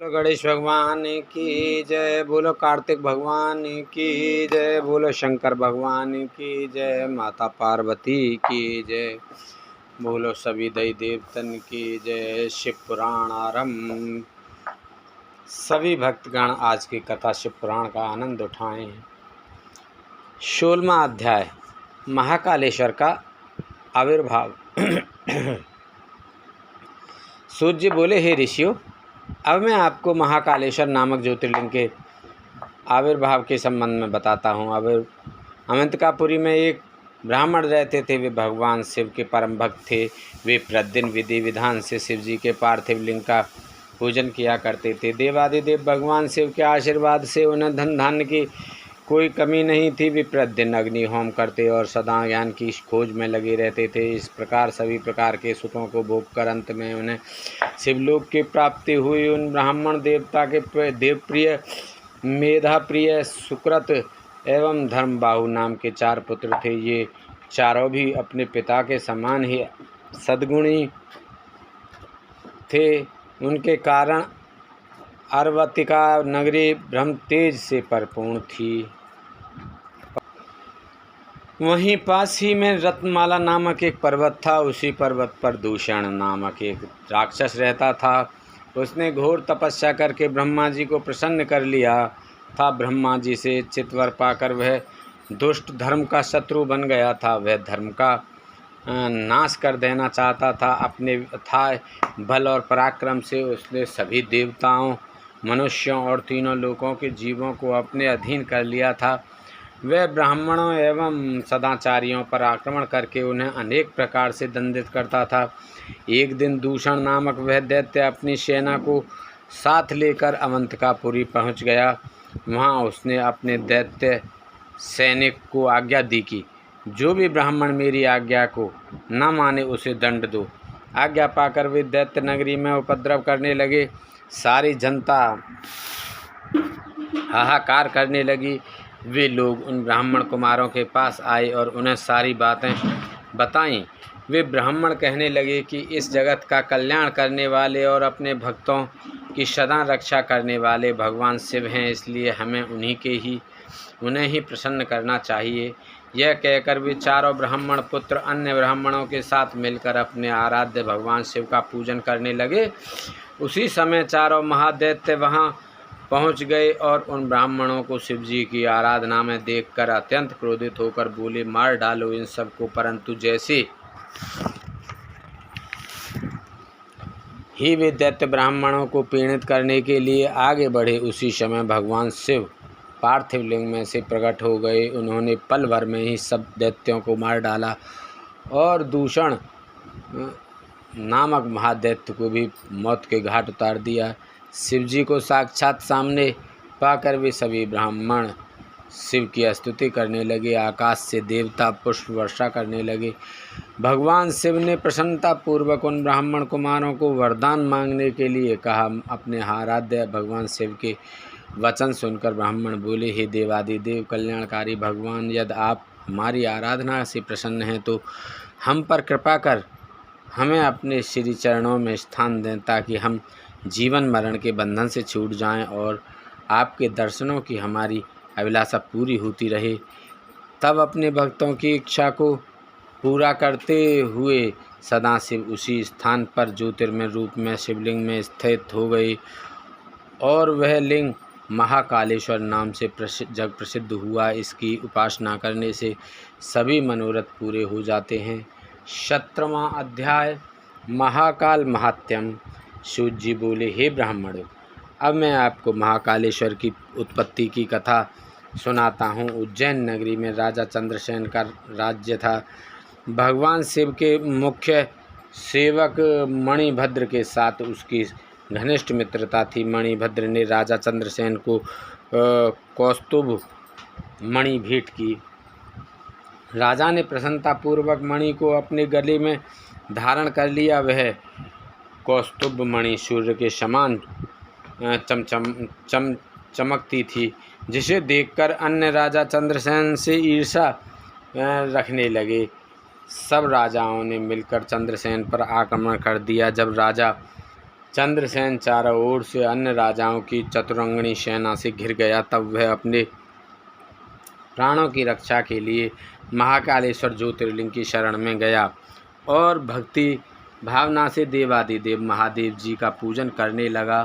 बोलो गणेश भगवान की जय, बोलो कार्तिक भगवान की जय, बोलो शंकर भगवान की जय, माता पार्वती की जय, बोलो सभी देवी देवतन की जय। शिव पुराण आरंभ। सभी भक्तगण आज की कथा शिव पुराण का आनंद उठाएं। 16वां अध्याय महाकालेश्वर का आविर्भाव। सूर्य बोले, हे ऋषियों, अब मैं आपको महाकालेश्वर नामक ज्योतिर्लिंग के आविर्भाव के संबंध में बताता हूँ। अवंतिकापुरी में एक ब्राह्मण रहते थे। वे भगवान शिव के परम भक्त थे। वे प्रतिदिन विधि विधान से शिव जी के पार्थिव लिंग का पूजन किया करते थे। देवादिदेव भगवान शिव के आशीर्वाद से उन्हें धन धान्य की कोई कमी नहीं थी। वे प्रतिदिन अग्नि होम करते और सदा ज्ञान की खोज में लगे रहते थे। इस प्रकार सभी प्रकार के सुखों को भोग कर अंत में उन्हें शिवलोक की प्राप्ति हुई। उन ब्राह्मण देवता के देवप्रिय, मेधाप्रिय, सुकृत एवं धर्मबाहु नाम के 4 पुत्र थे। ये चारों भी अपने पिता के समान ही सद्गुणी थे। उनके कारण अरवतिका नगरी ब्रह्म तेज से परिपूर्ण थी। वहीं पास ही में रत्नमाला नामक एक पर्वत था। उसी पर्वत पर दूषण नामक एक राक्षस रहता था। उसने घोर तपस्या करके ब्रह्मा जी को प्रसन्न कर लिया था। ब्रह्मा जी से चितवर पाकर वह दुष्ट धर्म का शत्रु बन गया था। वह धर्म का नाश कर देना चाहता था। अपने अथाह बल और पराक्रम से उसने सभी देवताओं, मनुष्यों और तीनों लोकों के जीवों को अपने अधीन कर लिया था। वह ब्राह्मणों एवं सदाचारियों पर आक्रमण करके उन्हें अनेक प्रकार से दंडित करता था। एक दिन दूषण नामक वह दैत्य अपनी सेना को साथ लेकर अवंतिकापुरी पहुंच गया। वहां उसने अपने दैत्य सैनिक को आज्ञा दी कि जो भी ब्राह्मण मेरी आज्ञा को न माने उसे दंड दो। आज्ञा पाकर वे दैत्य नगरी में उपद्रव करने लगे। सारी जनता हाहाकार करने लगी। वे लोग उन ब्राह्मण कुमारों के पास आए और उन्हें सारी बातें बताईं। वे ब्राह्मण कहने लगे कि इस जगत का कल्याण करने वाले और अपने भक्तों की सदा रक्षा करने वाले भगवान शिव हैं, इसलिए हमें उन्हें ही प्रसन्न करना चाहिए। यह कहकर वे चारों ब्राह्मण पुत्र अन्य ब्राह्मणों के साथ मिलकर अपने आराध्य भगवान शिव का पूजन करने लगे। उसी समय चारों महादैत्य वहां पहुंच गए और उन ब्राह्मणों को शिव जी की आराधना में देखकर अत्यंत क्रोधित होकर बोले, मार डालो इन सबको। परंतु जैसे ही वे दैत्य ब्राह्मणों को पीड़ित करने के लिए आगे बढ़े, उसी समय भगवान शिव पार्थिव लिंग में से प्रकट हो गए। उन्होंने पल भर में ही सब दैत्यों को मार डाला और दूषण नामक महादैत्य को भी मौत के घाट उतार दिया। शिव जी को साक्षात सामने पाकर वे सभी ब्राह्मण शिव की स्तुति करने लगे। आकाश से देवता पुष्प वर्षा करने लगे। भगवान शिव ने प्रसन्नतापूर्वक उन ब्राह्मण कुमारों को वरदान मांगने के लिए कहा। अपने आराध्य भगवान शिव के वचन सुनकर ब्राह्मण बोले, हे देवादिदेव कल्याणकारी भगवान, यदि आप हमारी आराधना से प्रसन्न हैं तो हम पर कृपा कर हमें अपने श्री चरणों में स्थान दें, ताकि हम जीवन मरण के बंधन से छूट जाएं और आपके दर्शनों की हमारी अभिलाषा पूरी होती रहे। तब अपने भक्तों की इच्छा को पूरा करते हुए सदाशिव उसी स्थान पर ज्योतिर्मय रूप में शिवलिंग में स्थित हो गए और वह लिंग महाकालेश्वर नाम से जग प्रसिद्ध हुआ। इसकी उपासना करने से सभी मनोरथ पूरे हो जाते हैं। 17वां अध्याय महाकाल महात्म्यम। सूत जी बोले, हे ब्राह्मणों, अब मैं आपको महाकालेश्वर की उत्पत्ति की कथा सुनाता हूँ। उज्जैन नगरी में राजा चंद्रसेन का राज्य था। भगवान शिव के मुख्य सेवक मणिभद्र के साथ उसकी घनिष्ठ मित्रता थी। मणिभद्र ने राजा चंद्रसेन को कौस्तुभ मणि भेंट की। राजा ने प्रसन्नतापूर्वक मणि को अपने गले में धारण कर लिया। वह कौस्तुभ मणि सूर्य के समान चमकती थी, जिसे देखकर अन्य राजा चंद्रसेन से ईर्ष्या रखने लगे। सब राजाओं ने मिलकर चंद्रसेन पर आक्रमण कर दिया। जब राजा चंद्रसेन चारों ओर से अन्य राजाओं की चतुरंगनी सेना से घिर गया। तब वह अपने प्राणों की रक्षा के लिए महाकालेश्वर ज्योतिर्लिंग की शरण में गया और भक्ति भावना से देवादिदेव महादेव जी का पूजन करने लगा।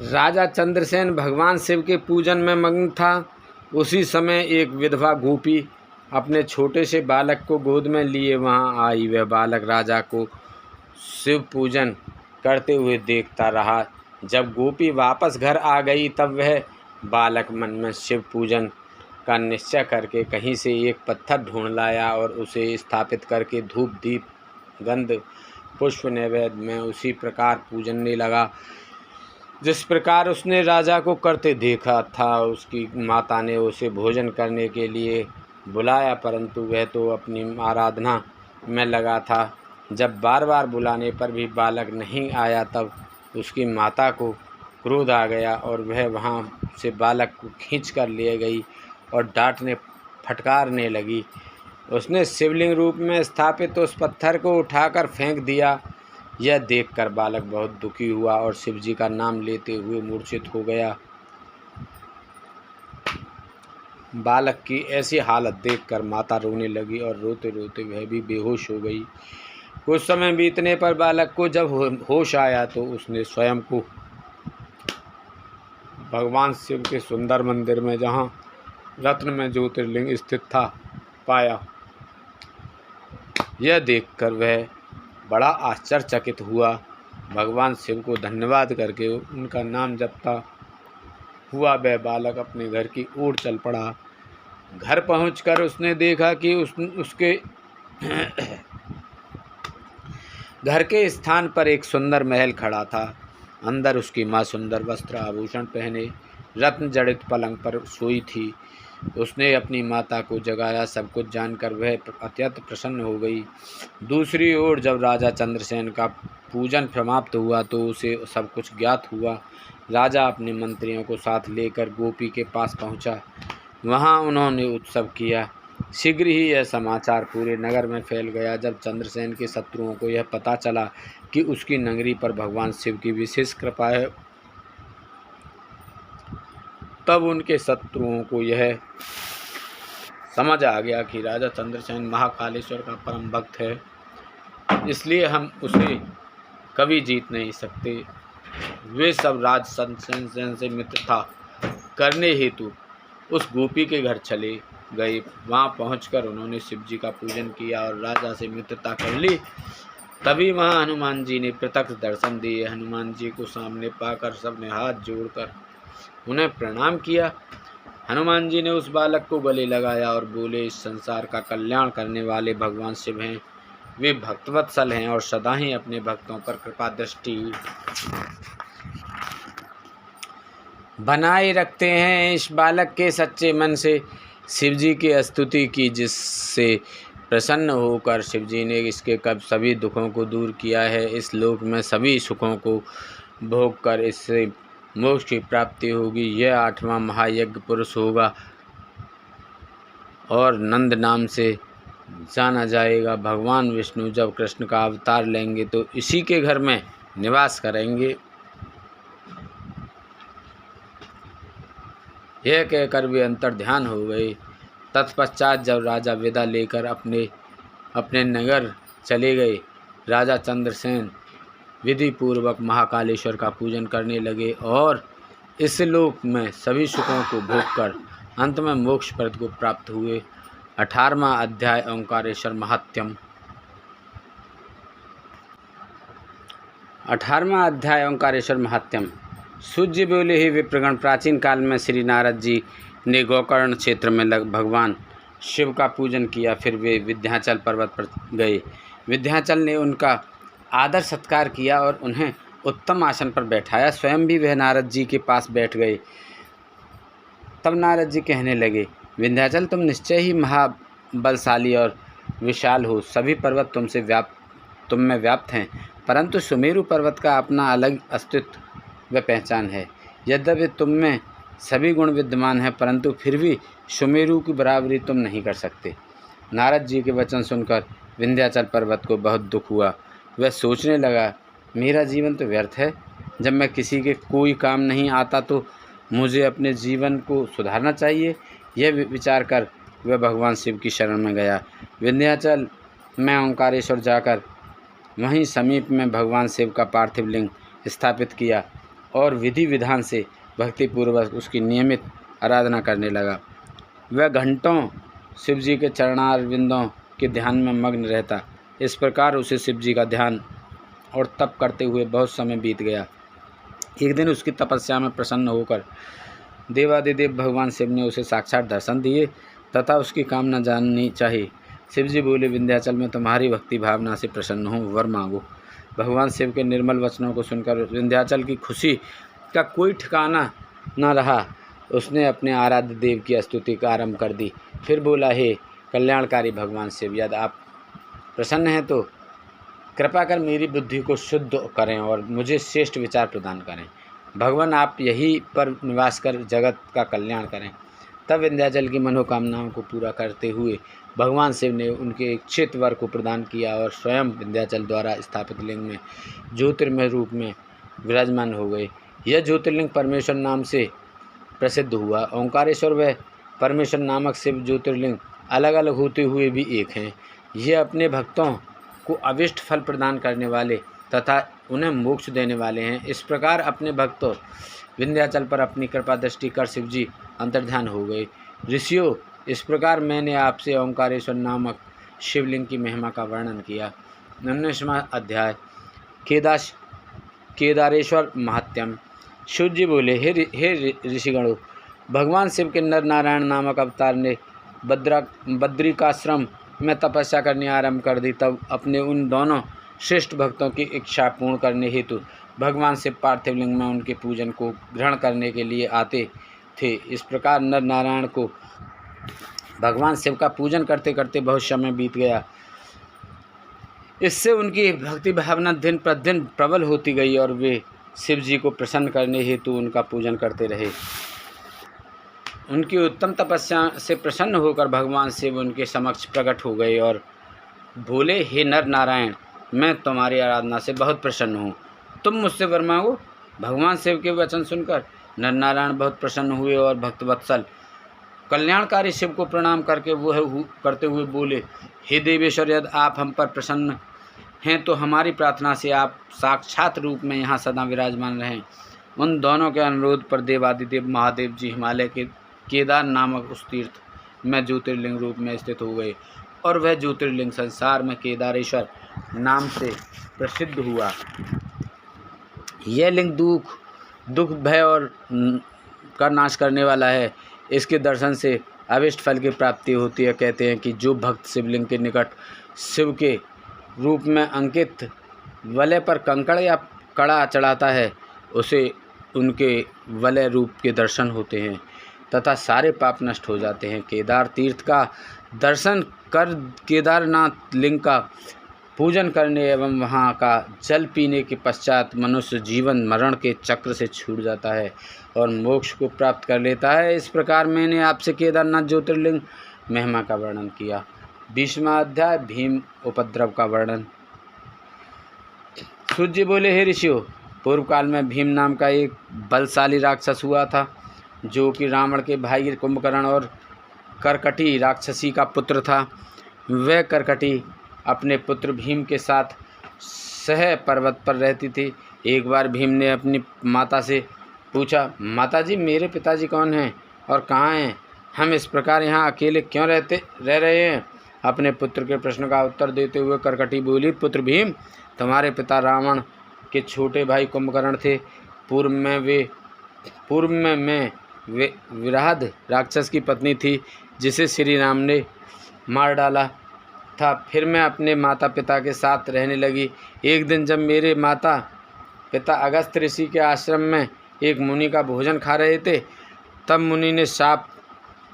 राजा चंद्रसेन भगवान शिव के पूजन में मग्न था। उसी समय एक विधवा गोपी अपने छोटे से बालक को गोद में लिए वहां आई। वह बालक राजा को शिव पूजन करते हुए देखता रहा। जब गोपी वापस घर आ गई तब वह बालक मन में शिव पूजन का निश्चय करके कहीं से एक पत्थर ढूंढ लाया और उसे स्थापित करके धूप दीप गंध पुष्प नैवेद्य में उसी प्रकार पूजनने लगा जिस प्रकार उसने राजा को करते देखा था। उसकी माता ने उसे भोजन करने के लिए बुलाया, परंतु वह तो अपनी आराधना में लगा था। जब बार बार बुलाने पर भी बालक नहीं आया तब उसकी माता को क्रोध आ गया और वह वहाँ से बालक को खींच कर ले गई और डांटने फटकारने लगी। उसने शिवलिंग रूप में स्थापित उस पत्थर को उठाकर फेंक दिया। यह देखकर बालक बहुत दुखी हुआ और शिवजी का नाम लेते हुए मूर्छित हो गया। बालक की ऐसी हालत देखकर माता रोने लगी और रोते रोते वह भी बेहोश हो गई। कुछ समय बीतने पर बालक को जब होश आया तो उसने स्वयं को भगवान शिव के सुंदर मंदिर में, जहाँ रत्न में ज्योतिर्लिंग स्थित था, पाया। यह देखकर वह बड़ा आश्चर्यचकित हुआ। भगवान शिव को धन्यवाद करके उनका नाम जपता हुआ वह बालक अपने घर की ओर चल पड़ा। घर पहुंचकर उसने देखा कि उसके घर के स्थान पर एक सुंदर महल खड़ा था। अंदर उसकी माँ सुंदर वस्त्र आभूषण पहने रत्न जड़ित पलंग पर सोई थी। उसने अपनी माता को जगाया। सब कुछ जानकर वह अत्यंत प्रसन्न हो गई। दूसरी ओर जब राजा चंद्रसेन का पूजन समाप्त हुआ तो उसे सब कुछ ज्ञात हुआ। राजा अपने मंत्रियों को साथ लेकर गोपी के पास पहुंचा। वहां उन्होंने उत्सव किया। शीघ्र ही यह समाचार पूरे नगर में फैल गया। जब चंद्रसेन के शत्रुओं को यह पता चला कि उसकी नगरी पर भगवान शिव की विशेष कृपा है, तब उनके शत्रुओं को यह समझ आ गया कि राजा चंद्रसेन महाकालेश्वर का परम भक्त है, इसलिए हम उसे कभी जीत नहीं सकते। वे सब राज चंद्रसेन से मित्रता करने हेतु उस गोपी के घर चले गए। वहां पहुंचकर उन्होंने शिवजी का पूजन किया और राजा से मित्रता कर ली। तभी वहां हनुमान जी ने प्रत्यक्ष दर्शन दिए। हनुमान जी को सामने पाकर सबने हाथ जोड़कर उन्हें प्रणाम किया। हनुमान जी ने उस बालक को गले लगाया और बोले, इस संसार का कल्याण करने वाले भगवान शिव हैं। वे भक्तवत्सल हैं और सदा ही अपने भक्तों पर कृपा दृष्टि बनाए रखते हैं। इस बालक के सच्चे मन से शिवजी की स्तुति की, जिससे प्रसन्न होकर शिवजी ने इसके कब सभी दुखों को दूर किया है। इस लोक में सभी सुखों को भोग कर इससे मोक्ष की प्राप्ति होगी। यह 8वां महायज्ञ पुरुष होगा और नंद नाम से जाना जाएगा। भगवान विष्णु जब कृष्ण का अवतार लेंगे तो इसी के घर में निवास करेंगे। यह कहकर वे अंतर्ध्यान हो गए। तत्पश्चात जब राजा विदा लेकर अपने नगर चले गए, राजा चंद्रसेन विधि पूर्वक महाकालेश्वर का पूजन करने लगे और इस लोक में सभी सुखों को भोग कर अंत में मोक्ष पद को प्राप्त हुए। 18वां अध्याय ओंकारेश्वर महात्म्य। 18वां अध्याय ओंकारेश्वर महात्म्य। सूज्य बोले, ही विप्रगण, प्राचीन काल में श्री नारद जी ने गोकर्ण क्षेत्र में भगवान शिव का पूजन किया। फिर वे विंध्याचल पर्वत पर गए। विंध्याचल ने उनका आदर सत्कार किया और उन्हें उत्तम आसन पर बैठाया। स्वयं भी वह नारद जी के पास बैठ गए। तब नारद जी कहने लगे, विंध्याचल, तुम निश्चय ही महाबलशाली और विशाल हो। सभी पर्वत तुम में व्याप्त हैं, परंतु सुमेरु पर्वत का अपना अलग अस्तित्व व पहचान है। यद्यपि तुम में सभी गुण विद्यमान हैं, परंतु फिर भी सुमेरु की बराबरी तुम नहीं कर सकते। नारद जी के वचन सुनकर विंध्याचल पर्वत को बहुत दुख हुआ। वह सोचने लगा, मेरा जीवन तो व्यर्थ है। जब मैं किसी के कोई काम नहीं आता तो मुझे अपने जीवन को सुधारना चाहिए। यह विचार कर वह भगवान शिव की शरण में गया। विंध्याचल में ओंकारेश्वर जाकर वहीं समीप में भगवान शिव का पार्थिव लिंग स्थापित किया और विधि विधान से भक्तिपूर्वक उसकी नियमित आराधना करने लगा। वह घंटों शिवजी के चरणारविंदों के ध्यान में मग्न रहता। इस प्रकार उसे शिवजी का ध्यान और तप करते हुए बहुत समय बीत गया। एक दिन उसकी तपस्या में प्रसन्न होकर देवादिदेव भगवान शिव ने उसे साक्षात दर्शन दिए तथा उसकी कामना जाननी चाहिए। शिवजी बोले, विंध्याचल में तुम्हारी भक्ति भावना से प्रसन्न हूँ, वर मांगो। भगवान शिव के निर्मल वचनों को सुनकर विंध्याचल की खुशी का कोई ठिकाना न रहा। उसने अपने आराध्य देव की स्तुति का आरंभ कर दी। फिर बोला, हे कल्याणकारी भगवान शिव, यदि आप प्रसन्न हैं तो कृपा कर मेरी बुद्धि को शुद्ध करें और मुझे श्रेष्ठ विचार प्रदान करें। भगवान, आप यहीं पर निवास कर जगत का कल्याण करें। तब विंध्याचल की मनोकामनाओं को पूरा करते हुए भगवान शिव ने उनके इच्छित वर को प्रदान किया और स्वयं विंध्याचल द्वारा स्थापित लिंग में ज्योतिर्मय रूप में विराजमान हो गए। यह ज्योतिर्लिंग परमेश्वर नाम से प्रसिद्ध हुआ। ओंकारेश्वर व परमेश्वर नामक शिव ज्योतिर्लिंग अलग अलग होते हुए भी एक हैं। ये अपने भक्तों को अविष्ट फल प्रदान करने वाले तथा उन्हें मोक्ष देने वाले हैं। इस प्रकार अपने भक्तों विंध्याचल पर अपनी कृपा दृष्टि कर शिवजी अंतर्ध्यान हो गए। ऋषियों, इस प्रकार मैंने आपसे ओंकारेश्वर नामक शिवलिंग की महिमा का वर्णन किया। 19वां अध्याय केदारेश्वर महात्म्य। शिवजी बोले, हे ऋषिगणों, भगवान शिव के नर नारायण नामक अवतार ने बद्रिकाश्रम में तपस्या करनी आरंभ कर दी। तब अपने उन दोनों श्रेष्ठ भक्तों की इच्छा पूर्ण करने हेतु भगवान शिव पार्थिव लिंग में उनके पूजन को ग्रहण करने के लिए आते थे। इस प्रकार नर नारायण को भगवान शिव का पूजन करते करते बहुत समय बीत गया। इससे उनकी भक्ति भावना दिन प्रतिदिन प्रबल होती गई और वे शिव जी को प्रसन्न करने हेतु उनका पूजन करते रहे। उनकी उत्तम तपस्या से प्रसन्न होकर भगवान शिव उनके समक्ष प्रकट हो गए और बोले, हे नर नारायण, मैं तुम्हारी आराधना से बहुत प्रसन्न हूँ, तुम मुझसे वर मांगो। भगवान शिव के वचन सुनकर नर नारायण बहुत प्रसन्न हुए और भक्तवत्सल कल्याणकारी शिव को प्रणाम करते हुए बोले, हे देवेश्वर, यदि आप हम पर प्रसन्न हैं तो हमारी प्रार्थना से आप साक्षात रूप में यहाँ सदा विराजमान रहें। उन दोनों के अनुरोध पर देवादिदेव महादेव जी हिमालय के केदार नामक उस तीर्थ में ज्योतिर्लिंग रूप में स्थित हो गए और वह ज्योतिर्लिंग संसार में केदारेश्वर नाम से प्रसिद्ध हुआ। यह लिंग दुख भय और का नाश करने वाला है। इसके दर्शन से अविष्ट फल की प्राप्ति होती है। कहते हैं कि जो भक्त शिवलिंग के निकट शिव के रूप में अंकित वलय पर कंकड़ या कड़ा चढ़ाता है, उसे उनके वलय रूप के दर्शन होते हैं तथा सारे पाप नष्ट हो जाते हैं। केदार तीर्थ का दर्शन कर केदारनाथ लिंग का पूजन करने एवं वहाँ का जल पीने के पश्चात मनुष्य जीवन मरण के चक्र से छूट जाता है और मोक्ष को प्राप्त कर लेता है। इस प्रकार मैंने आपसे केदारनाथ ज्योतिर्लिंग महिमा का वर्णन किया। 20वां अध्याय भीम उपद्रव का वर्णन। सूर्य बोले, हे ऋषियों, पूर्व काल में भीम नाम का एक बलशाली राक्षस हुआ था, जो कि रावण के भाई कुंभकर्ण और करकटी राक्षसी का पुत्र था। वह करकटी अपने पुत्र भीम के साथ सह पर्वत पर रहती थी। एक बार भीम ने अपनी माता से पूछा, माताजी, मेरे पिताजी कौन हैं और कहाँ हैं? हम इस प्रकार यहाँ अकेले क्यों रह रहे हैं? अपने पुत्र के प्रश्न का उत्तर देते हुए करकटी बोली, पुत्र भीम, तुम्हारे पिता रावण के छोटे भाई कुंभकर्ण थे। पूर्व में मैं विराध राक्षस की पत्नी थी, जिसे श्री राम ने मार डाला था। फिर मैं अपने माता पिता के साथ रहने लगी। एक दिन जब मेरे माता पिता अगस्त ऋषि के आश्रम में एक मुनि का भोजन खा रहे थे, तब मुनि ने शाप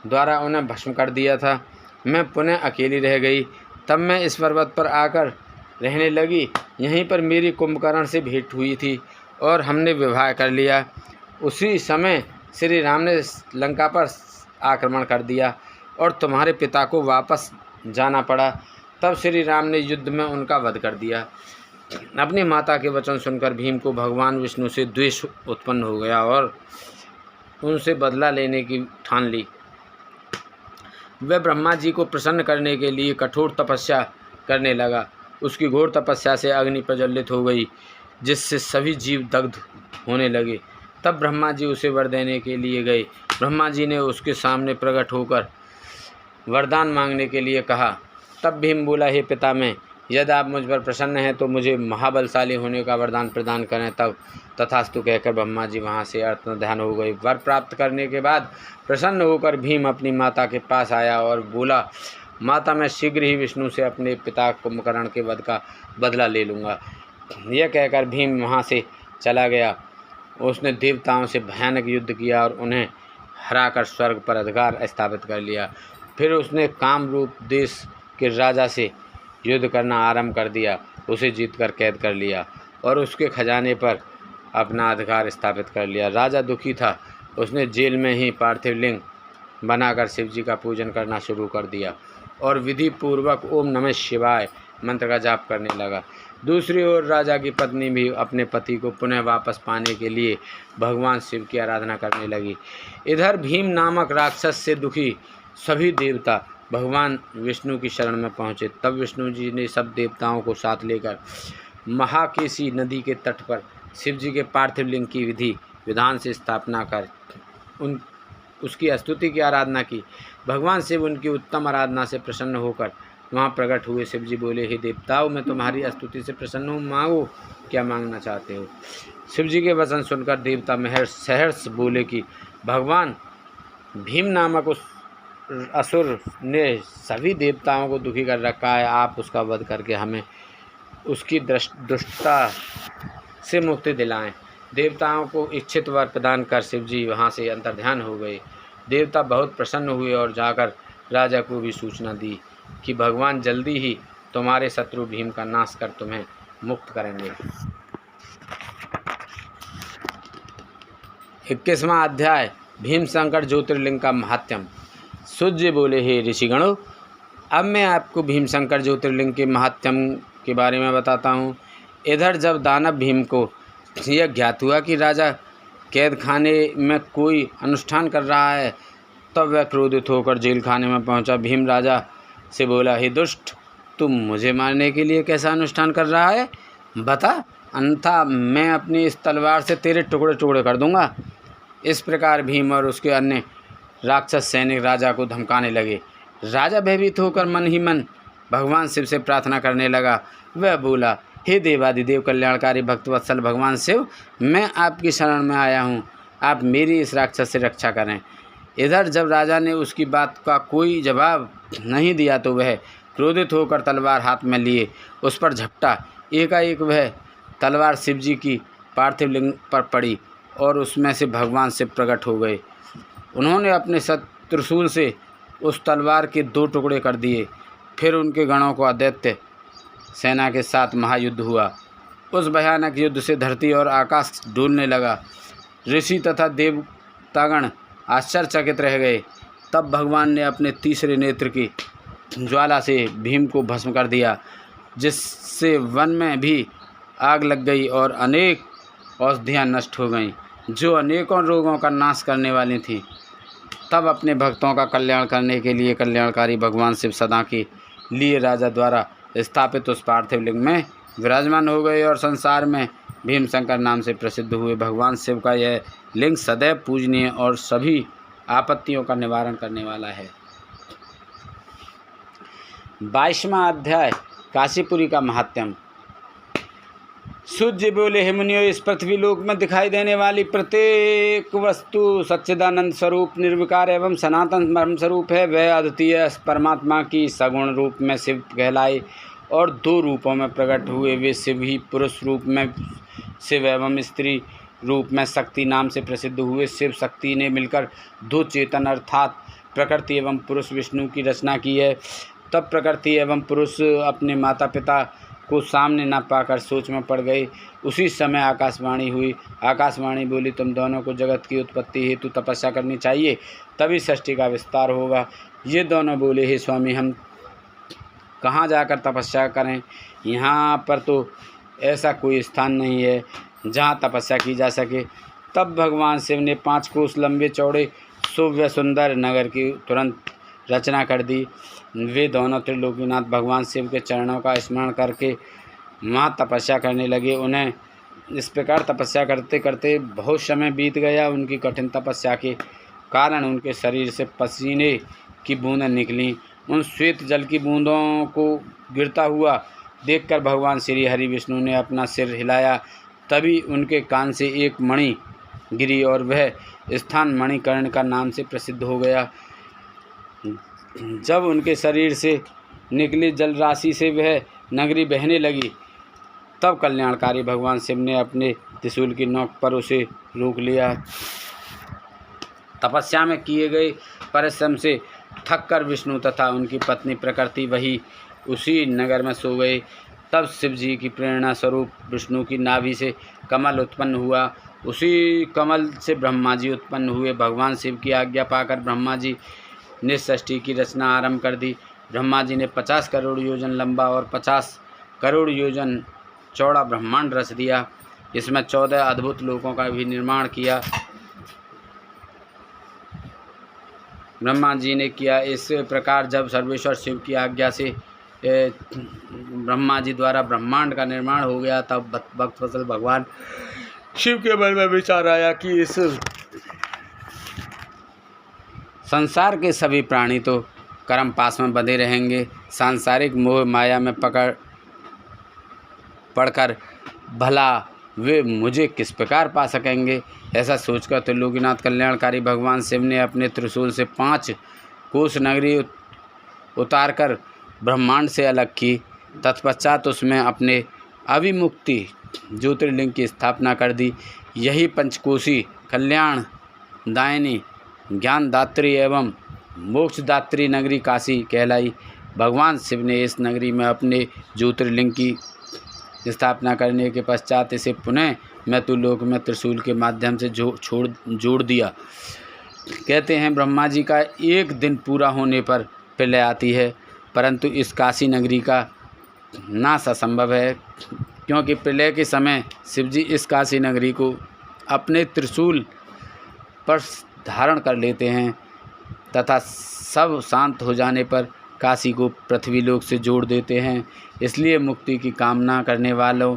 द्वारा उन्हें भस्म कर दिया था। मैं पुनः अकेली रह गई। तब मैं इस पर्वत पर आकर रहने लगी। यहीं पर मेरी कुंभकर्ण से भेंट हुई थी और हमने विवाह कर लिया। उसी समय श्री राम ने लंका पर आक्रमण कर दिया और तुम्हारे पिता को वापस जाना पड़ा। तब श्री राम ने युद्ध में उनका वध कर दिया। अपनी माता के वचन सुनकर भीम को भगवान विष्णु से द्वेष उत्पन्न हो गया और उनसे बदला लेने की ठान ली। वह ब्रह्मा जी को प्रसन्न करने के लिए कठोर तपस्या करने लगा। उसकी घोर तपस्या से अग्नि प्रज्वलित हो गई, जिससे सभी जीव दग्ध होने लगे। तब ब्रह्मा जी उसे वर देने के लिए गए। ब्रह्मा जी ने उसके सामने प्रकट होकर वरदान मांगने के लिए कहा। तब भीम बोला, हे पितामह, यदि आप मुझ पर प्रसन्न हैं तो मुझे महाबलशाली होने का वरदान प्रदान करें। तब तथास्तु कहकर ब्रह्मा जी वहाँ से अंतर्ध्यान हो गए। वर प्राप्त करने के बाद प्रसन्न होकर भीम अपनी माता के पास आया और बोला, माता, मैं शीघ्र ही विष्णु से अपने पिता कुंभकर्ण के वध का बदला ले लूँगा। यह कहकर भीम वहाँ से चला गया। उसने देवताओं से भयानक युद्ध किया और उन्हें हराकर स्वर्ग पर अधिकार स्थापित कर लिया। फिर उसने कामरूप देश के राजा से युद्ध करना आरंभ कर दिया, उसे जीतकर कैद कर लिया और उसके खजाने पर अपना अधिकार स्थापित कर लिया। राजा दुखी था। उसने जेल में ही पार्थिव लिंग बनाकर शिव जी का पूजन करना शुरू कर दिया और विधि पूर्वक ओम नमः शिवाय मंत्र का जाप करने लगा। दूसरी ओर राजा की पत्नी भी अपने पति को पुनः वापस पाने के लिए भगवान शिव की आराधना करने लगी। इधर भीम नामक राक्षस से दुखी सभी देवता भगवान विष्णु की शरण में पहुँचे। तब विष्णु जी ने सब देवताओं को साथ लेकर महाकेशी नदी के तट पर शिव जी के पार्थिव लिंग की विधि विधान से स्थापना कर उसकी स्तुति की आराधना की। भगवान शिव उनकी उत्तम आराधना से प्रसन्न होकर वहाँ प्रकट हुए। शिव जी बोले, हे देवताओं, मैं तुम्हारी स्तुति से प्रसन्न हूँ, मांगो क्या मांगना चाहते हो। शिव जी के वचन सुनकर देवता सहर्ष बोले कि भगवान भीम नामक उस असुर ने सभी देवताओं को दुखी कर रखा है। आप उसका वध करके हमें उसकी दुष्टता से मुक्ति दिलाएं। देवताओं को इच्छित वर प्रदान कर शिव जी वहाँ से अंतर्ध्यान हो गए। देवता बहुत प्रसन्न हुए और जाकर राजा को भी सूचना दी कि भगवान जल्दी ही तुम्हारे शत्रु भीम का नाश कर तुम्हें मुक्त करेंगे। 21वां अध्याय भीम शंकर ज्योतिर्लिंग का महात्म्य। सूर्य बोले, हे ऋषिगणों, अब मैं आपको भीम शंकर ज्योतिर्लिंग के महात्म्य के बारे में बताता हूँ। इधर जब दानव भीम को यह ज्ञात हुआ कि राजा कैद खाने में कोई अनुष्ठान कर रहा है, तब वह क्रोधित होकर जेल खाने में पहुंचा। भीम राजा से बोला, हे दुष्ट, तुम मुझे मारने के लिए कैसा अनुष्ठान कर रहा है, बता, अन्यथा मैं अपनी इस तलवार से तेरे टुकड़े टुकड़े कर दूंगा। इस प्रकार भीम और उसके अन्य राक्षस सैनिक राजा को धमकाने लगे। राजा भयभीत होकर मन ही मन भगवान शिव से प्रार्थना करने लगा। वह बोला, हे देवादिदेव कल्याणकारी भक्तवत्सल भगवान शिव, मैं आपकी शरण में आया हूँ, आप मेरी इस राक्षस से रक्षा करें। इधर जब राजा ने उसकी बात का कोई जवाब नहीं दिया तो वह क्रोधित होकर तलवार हाथ में लिए उस पर झपटा। एकाएक वह तलवार शिव जी की पार्थिव लिंग पर पड़ी और उसमें से भगवान शिव प्रकट हो गए। उन्होंने अपने त्रिशूल से उस तलवार के 2 टुकड़े कर दिए। फिर उनके गणों को अदैत्य सेना के साथ महायुद्ध हुआ। उस भयानक युद्ध से धरती और आकाश डूलने लगा। ऋषि तथा देवतागण आश्चर्यचकित रह गए। तब भगवान ने अपने तीसरे नेत्र की ज्वाला से भीम को भस्म कर दिया, जिससे वन में भी आग लग गई और अनेक औषधियाँ नष्ट हो गईं, जो अनेकों रोगों का नाश करने वाली थीं। तब अपने भक्तों का कल्याण करने के लिए कल्याणकारी भगवान शिव सदा के लिए राजा द्वारा स्थापित उस पार्थिव लिंग में विराजमान हो गए और संसार में भीम शंकर नाम से प्रसिद्ध हुए। भगवान शिव का यह लिंग सदैव पूजनीय और सभी आपत्तियों का निवारण करने वाला है। 22वां अध्याय काशीपुरी का महात्म्य। सूर्य बोले, हे मुनियों, इस पृथ्वी लोक में दिखाई देने वाली प्रत्येक वस्तु सच्चिदानंद स्वरूप निर्विकार एवं सनातन ब्रह्म स्वरूप है। वह अद्वितीय परमात्मा की सगुण रूप में शिव कहलाए और 2 रूपों में प्रकट हुए। वे शिव ही पुरुष रूप में शिव एवं स्त्री रूप में शक्ति नाम से प्रसिद्ध हुए। शिव शक्ति ने मिलकर 2 चेतन अर्थात प्रकृति एवं पुरुष विष्णु की रचना की है। तब प्रकृति एवं पुरुष अपने माता पिता को सामने न पाकर सोच में पड़ गए। उसी समय आकाशवाणी हुई। आकाशवाणी बोली, तुम दोनों को जगत की उत्पत्ति हेतु तपस्या करनी चाहिए, तभी सृष्टि का विस्तार होगा। ये दोनों बोले, हे स्वामी, हम कहाँ जाकर तपस्या करें, यहाँ पर तो ऐसा कोई स्थान नहीं है जहाँ तपस्या की जा सके। तब भगवान शिव ने 5 कोस लंबे चौड़े भव्य सुंदर नगर की तुरंत रचना कर दी। वे दोनों त्रिलोकीनाथ भगवान शिव के चरणों का स्मरण करके वहाँ तपस्या करने लगे। उन्हें इस प्रकार तपस्या करते करते बहुत समय बीत गया। उनकी कठिन तपस्या के कारण उनके शरीर से पसीने की बूंदें निकलीं। उन श्वेत जल की बूंदों को गिरता हुआ देखकर भगवान श्री हरि विष्णु ने अपना सिर हिलाया। तभी उनके कान से एक मणि गिरी और वह स्थान मणिकर्ण का नाम से प्रसिद्ध हो गया। जब उनके शरीर से निकली जल राशि से वह नगरी बहने लगी, तब कल्याणकारी भगवान शिव ने अपने त्रिशूल की नोक पर उसे रोक लिया। तपस्या में किए गए परिश्रम से थककर विष्णु तथा उनकी पत्नी प्रकृति वही उसी नगर में सो गए। तब शिव जी की प्रेरणा स्वरूप विष्णु की नाभि से कमल उत्पन्न हुआ। उसी कमल से ब्रह्मा जी उत्पन्न हुए। भगवान शिव की आज्ञा पाकर ब्रह्मा जी ने सृष्टि की रचना आरंभ कर दी। ब्रह्मा जी ने 50 करोड़ योजन लंबा और 50 करोड़ योजन चौड़ा ब्रह्मांड रच दिया। इसमें 14 अद्भुत लोकों का भी निर्माण किया। ब्रह्मा जी ने किया। इस प्रकार जब सर्वेश्वर शिव की आज्ञा से ब्रह्मा जी द्वारा ब्रह्मांड का निर्माण हो गया, तब भक्तवत्सल भगवान शिव के मन में विचार आया कि इस संसार के सभी प्राणी तो कर्म पास में बंधे रहेंगे, सांसारिक मोह माया में पड़कर भला वे मुझे किस प्रकार पा सकेंगे। ऐसा सोचकर त्रिलोकीनाथ कल्याणकारी भगवान शिव ने अपने त्रिशूल से 5 कोस नगरी उतारकर ब्रह्मांड से अलग की। तत्पश्चात उसमें अपने अविमुक्ति ज्योतिर्लिंग की स्थापना कर दी। यही पंचकोशी कल्याण दायिनी ज्ञानदात्री एवं मोक्षदात्री नगरी काशी कहलाई। भगवान शिव ने इस नगरी में अपने ज्योतिर्लिंग की स्थापना करने के पश्चात इसे पुनः मृत्युलोक में त्रिशूल के माध्यम से जोड़ दिया। कहते हैं ब्रह्मा जी का एक दिन पूरा होने पर प्रलय आती है, परंतु इस काशी नगरी का नाश असंभव है, क्योंकि प्रलय के समय शिवजी इस काशी नगरी को अपने त्रिशूल पर धारण कर लेते हैं तथा सब शांत हो जाने पर काशी को पृथ्वी लोक से जोड़ देते हैं। इसलिए मुक्ति की कामना करने वालों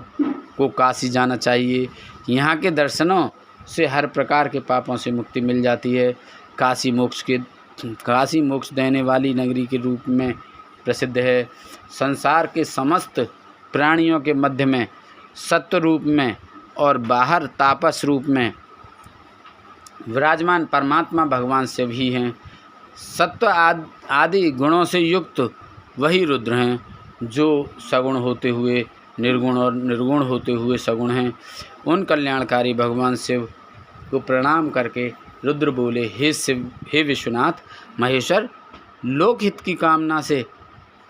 को काशी जाना चाहिए। यहाँ के दर्शनों से हर प्रकार के पापों से मुक्ति मिल जाती है। काशी मोक्ष देने वाली नगरी के रूप में प्रसिद्ध है। संसार के समस्त प्राणियों के मध्य में सत्व रूप में और बाहर तापस रूप में विराजमान परमात्मा भगवान शिव ही हैं। सत्व आदि गुणों से युक्त वही रुद्र हैं, जो सगुण होते हुए निर्गुण और निर्गुण होते हुए सगुण हैं। उन कल्याणकारी भगवान शिव को प्रणाम करके रुद्र बोले, हे शिव, हे विश्वनाथ महेश्वर, लोकहित की कामना से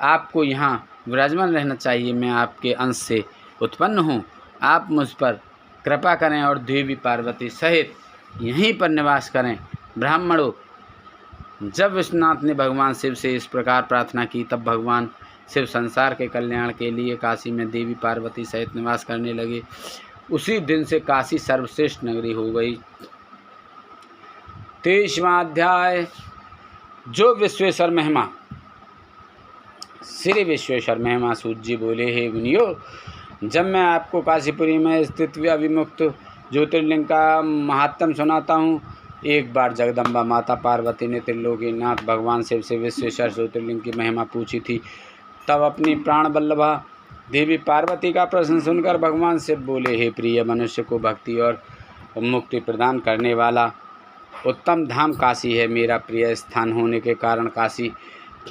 आपको यहाँ विराजमान रहना चाहिए। मैं आपके अंश से उत्पन्न हूँ। आप मुझ पर कृपा करें और देवी पार्वती सहित यहीं पर निवास करें। ब्राह्मणों, जब विश्वनाथ ने भगवान शिव से इस प्रकार प्रार्थना की, तब भगवान शिव संसार के कल्याण के लिए काशी में देवी पार्वती सहित निवास करने लगे। उसी दिन से काशी सर्वश्रेष्ठ नगरी हो गई। 23वां अध्याय। जो विश्वेश्वर महिमा। श्री विश्वेश्वर महिमा सूत जी बोले, हे मुनियो, जब मैं आपको काशीपुरी में स्थित अविमुक्त ज्योतिर्लिंग का महात्म सुनाता हूँ। एक बार जगदम्बा माता पार्वती ने त्रिलोकीनाथ भगवान शिव से विश्वेश्वर ज्योतिर्लिंग की महिमा पूछी थी। तब अपनी प्राण वल्लभा देवी पार्वती का प्रश्न सुनकर भगवान शिव बोले, हे प्रिय मनुष्य को भक्ति और मुक्ति प्रदान करने वाला उत्तम धाम काशी है। मेरा प्रिय स्थान होने के कारण काशी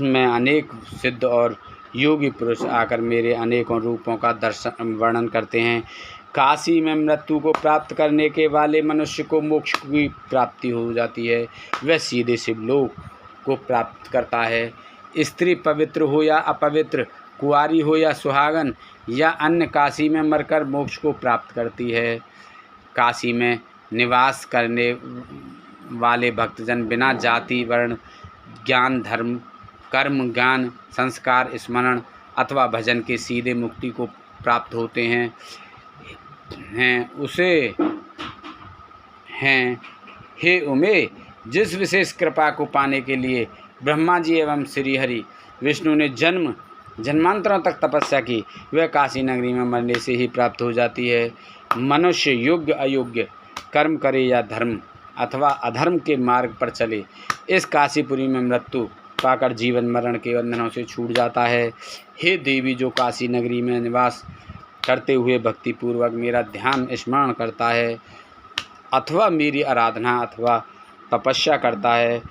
में अनेक सिद्ध और योगी पुरुष आकर मेरे अनेकों रूपों का वर्णन करते हैं। काशी में मृत्यु को प्राप्त करने के वाले मनुष्य को मोक्ष की प्राप्ति हो जाती है। वह सीधे शिवलोक को प्राप्त करता है। स्त्री पवित्र हो या अपवित्र, कुंवारी हो या सुहागन या अन्य, काशी में मरकर मोक्ष को प्राप्त करती है। काशी में निवास करने वाले भक्तजन बिना जाति, वर्ण, ज्ञान, धर्म, कर्म, ज्ञान, संस्कार, स्मरण अथवा भजन के सीधे मुक्ति को प्राप्त होते हैं उसे हैं हे उमे, जिस विशेष कृपा को पाने के लिए ब्रह्मा जी एवं श्री हरि विष्णु ने जन्मांतरों तक तपस्या की, वह काशी नगरी में मरने से ही प्राप्त हो जाती है। मनुष्य योग्य अयोग्य कर्म करे या धर्म अथवा अधर्म के मार्ग पर चले, इस काशीपुरी में मृत्यु पाकर जीवन मरण के बंधनों से छूट जाता है। हे देवी, जो काशी नगरी में निवास करते हुए भक्ति पूर्वक मेरा ध्यान स्मरण करता है अथवा मेरी आराधना अथवा तपस्या करता है,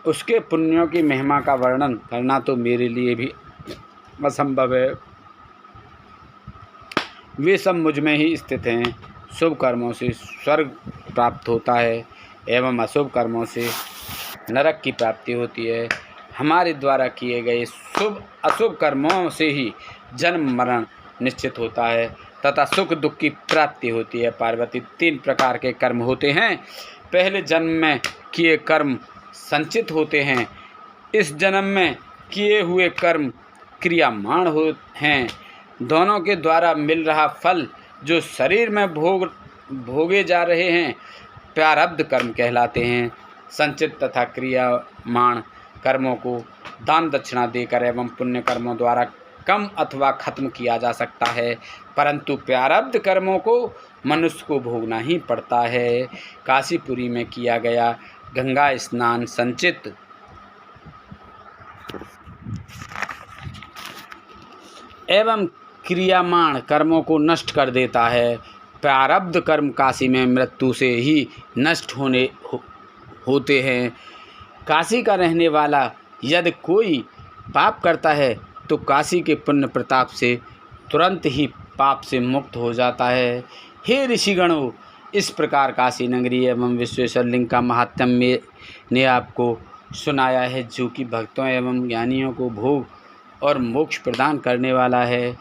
उसके पुण्यों की महिमा का वर्णन करना तो मेरे लिए भी असंभव है। वे सब मुझ में ही स्थित हैं। शुभ कर्मों से स्वर्ग प्राप्त होता है एवं अशुभ कर्मों से नरक की प्राप्ति होती है। हमारे द्वारा किए गए शुभ अशुभ कर्मों से ही जन्म मरण निश्चित होता है तथा सुख दुख की प्राप्ति होती है। पार्वती, 3 प्रकार के कर्म होते हैं। पहले जन्म में किए कर्म संचित होते हैं, इस जन्म में किए हुए कर्म क्रियामाण हैं। दोनों के द्वारा मिल रहा फल जो शरीर में भोगे जा रहे हैं प्रारब्ध कर्म कहलाते हैं। संचित तथा क्रियामाण कर्मों को दान दक्षिणा देकर एवं पुण्य कर्मों द्वारा कम अथवा खत्म किया जा सकता है, परंतु प्रारब्ध कर्मों को मनुष्य को भोगना ही पड़ता है। काशीपुरी में किया गया गंगा स्नान संचित एवं क्रियामाण कर्मों को नष्ट कर देता है। प्रारब्ध कर्म काशी में मृत्यु से ही नष्ट होते हैं। काशी का रहने वाला यदि कोई पाप करता है तो काशी के पुण्य प्रताप से तुरंत ही पाप से मुक्त हो जाता है। हे ऋषिगणों, इस प्रकार काशी नगरी एवं विश्वेश्वर लिंग का महात्म्य ने आपको सुनाया है, जो कि भक्तों एवं ज्ञानियों को भोग और मोक्ष प्रदान करने वाला है।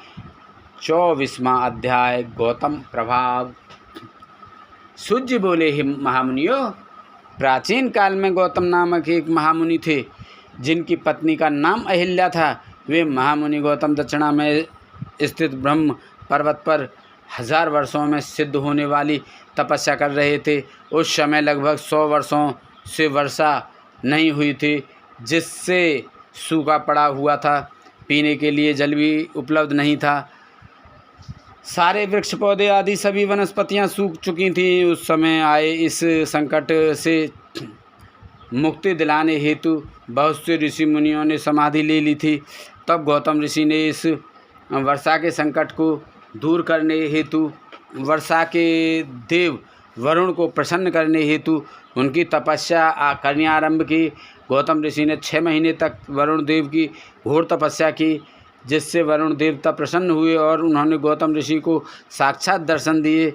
24वां अध्याय गौतम प्रभाव। सूर्य बोले, हे महामुनियों, प्राचीन काल में गौतम नामक एक महामुनि थे, जिनकी पत्नी का नाम अहिल्या था। वे महामुनि गौतम दक्षिणा में स्थित ब्रह्म पर्वत पर 1000 वर्षों में सिद्ध होने वाली तपस्या कर रहे थे। उस समय लगभग 100 वर्षों से वर्षा नहीं हुई थी, जिससे सूखा पड़ा हुआ था। पीने के लिए जल भी उपलब्ध नहीं था। सारे वृक्ष पौधे आदि सभी वनस्पतियां सूख चुकी थीं। उस समय आए इस संकट से मुक्ति दिलाने हेतु बहुत से ऋषि मुनियों ने समाधि ले ली थी। तब गौतम ऋषि ने इस वर्षा के संकट को दूर करने हेतु वर्षा के देव वरुण को प्रसन्न करने हेतु उनकी तपस्या करनी आरंभ की। गौतम ऋषि ने 6 महीने तक वरुण देव की घोर तपस्या की, जिससे वरुण देवता प्रसन्न हुए और उन्होंने गौतम ऋषि को साक्षात दर्शन दिए।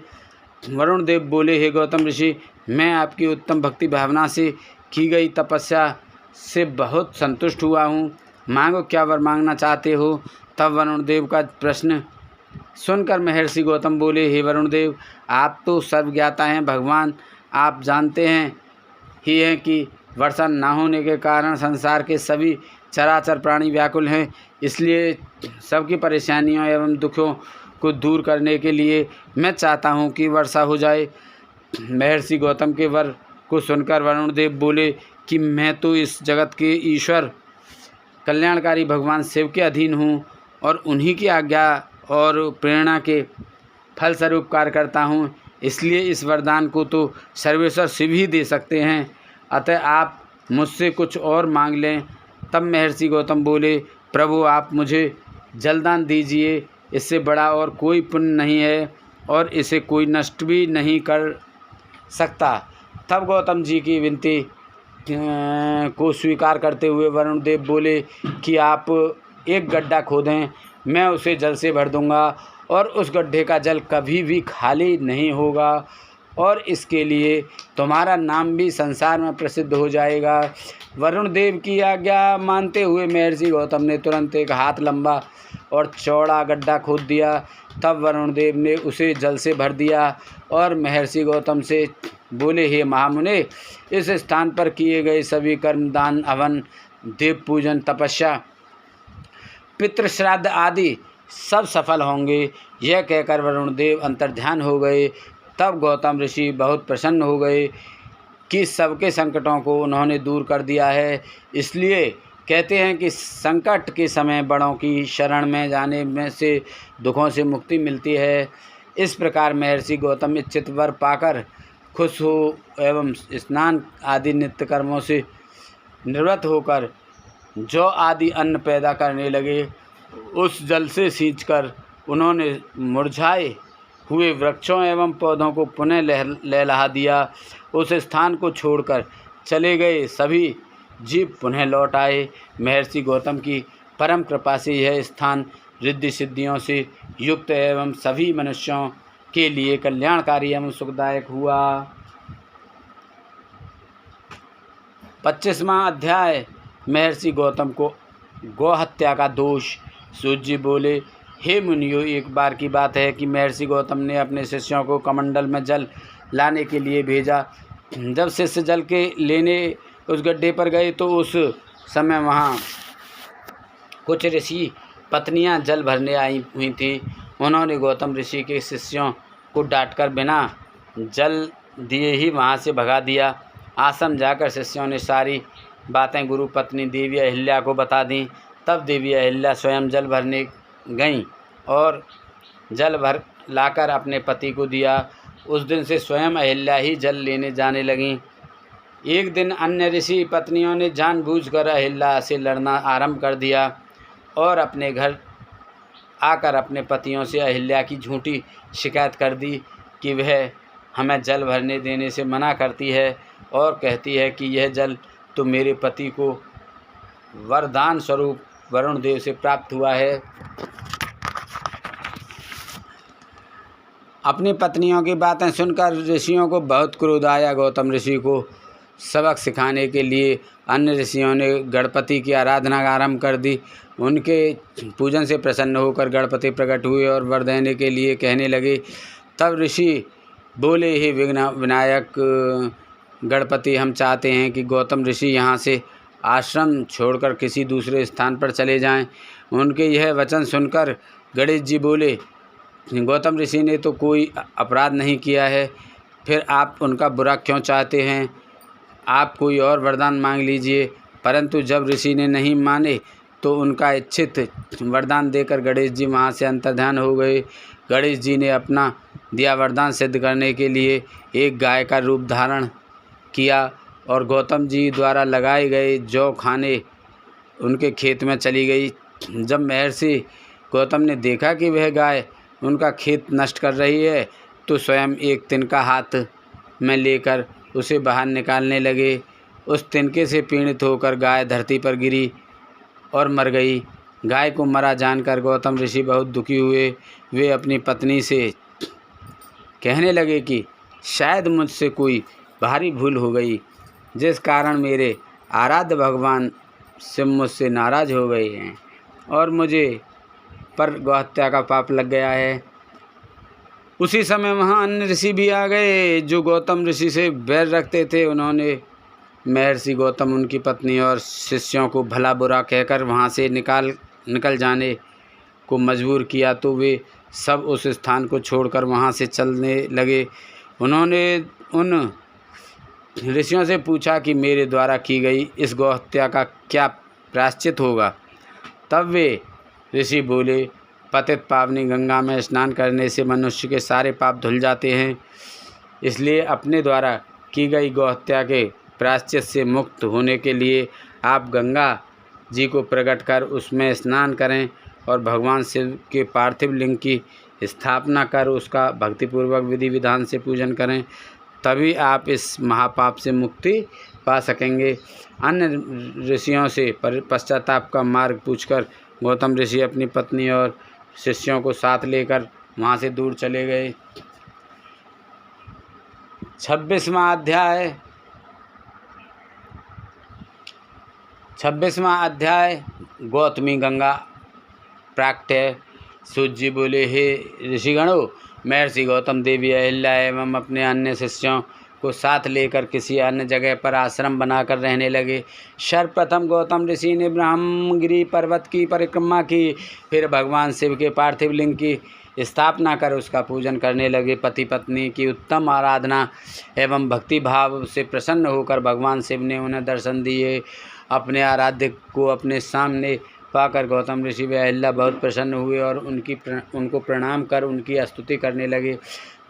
वरुण देव बोले, हे गौतम ऋषि, मैं आपकी उत्तम भक्ति भावना से की गई तपस्या से बहुत संतुष्ट हुआ हूँ। मांगो, क्या वर मांगना चाहते हो? तब वरुण देव का प्रश्न सुनकर महर्षि गौतम बोले, हे वरुण देव, आप तो सर्वज्ञाता हैं। भगवान, आप जानते हैं ही हैं कि वर्षा न होने के कारण संसार के सभी चराचर प्राणी व्याकुल हैं। इसलिए सबकी परेशानियों एवं दुखों को दूर करने के लिए मैं चाहता हूँ कि वर्षा हो जाए। महर्षि गौतम के वर को सुनकर वरुण देव बोले कि मैं तो इस जगत के ईश्वर कल्याणकारी भगवान शिव के अधीन हूँ और उन्हीं की आज्ञा और प्रेरणा के फलस्वरूप कार्य करता हूँ। इसलिए इस वरदान को तो सर्वेश्वर शिव ही दे सकते हैं, अतः आप मुझसे कुछ और मांग लें। तब महर्षि गौतम बोले, प्रभु, आप मुझे जलदान दीजिए। इससे बड़ा और कोई पुण्य नहीं है और इसे कोई नष्ट भी नहीं कर सकता। तब गौतम जी की विनती को स्वीकार करते हुए वरुण देव बोले कि आप एक गड्ढा खोदें, मैं उसे जल से भर दूंगा और उस गड्ढे का जल कभी भी खाली नहीं होगा और इसके लिए तुम्हारा नाम भी संसार में प्रसिद्ध हो जाएगा। वरुण देव की आज्ञा मानते हुए महर्षि गौतम ने तुरंत एक हाथ लंबा और चौड़ा गड्ढा खोद दिया। तब वरुण देव ने उसे जल से भर दिया और महर्षि गौतम से बोले, हे महामुने, इस स्थान पर किए गए सभी कर्म, दान, हवन, देव पूजन, तपस्या, पितृश्राद्ध आदि सब सफल होंगे। यह कहकर वरुण देव अंतर्ध्यान हो गए। तब गौतम ऋषि बहुत प्रसन्न हो गए कि सबके संकटों को उन्होंने दूर कर दिया है। इसलिए कहते हैं कि संकट के समय बड़ों की शरण में जाने में से दुखों से मुक्ति मिलती है। इस प्रकार महर्षि गौतम इच्छित वर पाकर खुश हो एवं स्नान आदि नित्य कर्मों से निवृत्त होकर जौ आदि अन्न पैदा करने लगे। उस जल से सींचकर उन्होंने मुरझाए हुए वृक्षों एवं पौधों को पुनः लहलहा दिया। उस स्थान को छोड़कर चले गए सभी जीव पुनः लौट आए। महर्षि गौतम की परम कृपा से यह स्थान रिद्धि सिद्धियों से युक्त एवं सभी मनुष्यों के लिए कल्याणकारी एवं सुखदायक हुआ। 25वां अध्याय। महर्षि गौतम को गौ हत्या का दोष। सूत जी बोले, हे मुनियों, एक बार की बात है कि महर्षि गौतम ने अपने शिष्यों को कमंडल में जल लाने के लिए भेजा। जब शिष्य जल के लेने उस गड्ढे पर गए तो उस समय वहाँ कुछ ऋषि पत्नियाँ जल भरने आई हुई थीं। उन्होंने गौतम ऋषि के शिष्यों को डांटकर बिना जल दिए ही वहाँ से भगा दिया। आश्रम जाकर शिष्यों ने सारी बातें गुरु पत्नी देवी अहिल्या को बता दी। तब देवी अहिल्या स्वयं जल भरने गईं और जल भर लाकर अपने पति को दिया। उस दिन से स्वयं अहिल्या ही जल लेने जाने लगीं। एक दिन अन्य ऋषि पत्नियों ने जानबूझकर अहिल्या से लड़ना आरंभ कर दिया और अपने घर आकर अपने पतियों से अहिल्या की झूठी शिकायत कर दी कि वह हमें जल भरने देने से मना करती है और कहती है कि यह जल तो मेरे पति को वरदान स्वरूप वरुण देव से प्राप्त हुआ है। अपनी पत्नियों की बातें सुनकर ऋषियों को बहुत क्रोध आया। गौतम ऋषि को सबक सिखाने के लिए अन्य ऋषियों ने गणपति की आराधना आरंभ कर दी। उनके पूजन से प्रसन्न होकर गणपति प्रकट हुए और वर देने के लिए कहने लगे। तब ऋषि बोले, हे विघ्न विनायक गणपति, हम चाहते हैं कि गौतम ऋषि यहाँ से आश्रम छोड़कर किसी दूसरे स्थान पर चले जाएं। उनके यह वचन सुनकर गणेश जी बोले, गौतम ऋषि ने तो कोई अपराध नहीं किया है, फिर आप उनका बुरा क्यों चाहते हैं? आप कोई और वरदान मांग लीजिए। परंतु जब ऋषि ने नहीं माने तो उनका इच्छित वरदान देकर गणेश जी वहाँ से अंतर्ध्यान हो गए। गणेश जी ने अपना दिया वरदान सिद्ध करने के लिए एक गाय का रूप धारण किया और गौतम जी द्वारा लगाए गए जौ खाने उनके खेत में चली गई। जब महर्षि गौतम ने देखा कि वह गाय उनका खेत नष्ट कर रही है तो स्वयं एक तिनका हाथ में लेकर उसे बाहर निकालने लगे। उस तिनके से पीड़ित होकर गाय धरती पर गिरी और मर गई। गाय को मरा जानकर गौतम ऋषि बहुत दुखी हुए। वे अपनी पत्नी से कहने लगे कि शायद मुझसे कोई भारी भूल हो गई, जिस कारण मेरे आराध्य भगवान शिव मुझसे नाराज़ हो गए हैं और मुझे पर गौहत्या का पाप लग गया है। उसी समय वहाँ अन्य ऋषि भी आ गए जो गौतम ऋषि से बैर रखते थे। उन्होंने महर्षि गौतम, उनकी पत्नी और शिष्यों को भला बुरा कहकर वहाँ से निकल जाने को मजबूर किया तो वे सब उस स्थान को छोड़कर वहाँ से चलने लगे। उन्होंने उन ऋषियों से पूछा कि मेरे द्वारा की गई इस गौहत्या का क्या प्रायश्चित होगा? तब वे ऋषि बोले, पतित पावनी गंगा में स्नान करने से मनुष्य के सारे पाप धुल जाते हैं। इसलिए अपने द्वारा की गई गौहत्या के प्रायश्चित से मुक्त होने के लिए आप गंगा जी को प्रकट कर उसमें स्नान करें और भगवान शिव के पार्थिव लिंग की स्थापना कर उसका भक्तिपूर्वक विधि विधान से पूजन करें, तभी आप इस महापाप से मुक्ति पा सकेंगे। अन्य ऋषियों से पश्चाताप का मार्ग पूछकर गौतम ऋषि अपनी पत्नी और शिष्यों को साथ लेकर वहाँ से दूर चले गए। 26वां अध्याय। 26वां अध्याय गौतमी गंगा प्राकट्य। सूत जी बोले, हे ऋषिगणों, महर्षि गौतम देवी अहिल्या एवं अपने अन्य शिष्यों को साथ लेकर किसी अन्य जगह पर आश्रम बनाकर रहने लगे। सर्वप्रथम गौतम ऋषि ने ब्रह्मगिरि पर्वत की परिक्रमा की, फिर भगवान शिव के पार्थिव लिंग की स्थापना कर उसका पूजन करने लगे। पति पत्नी की उत्तम आराधना एवं भक्ति भाव से प्रसन्न होकर भगवान शिव ने उन्हें दर्शन दिए। अपने आराध्य को अपने सामने पाकर गौतम ऋषि व अहिल्या बहुत प्रसन्न हुए और उनको प्रणाम कर उनकी स्तुति करने लगे।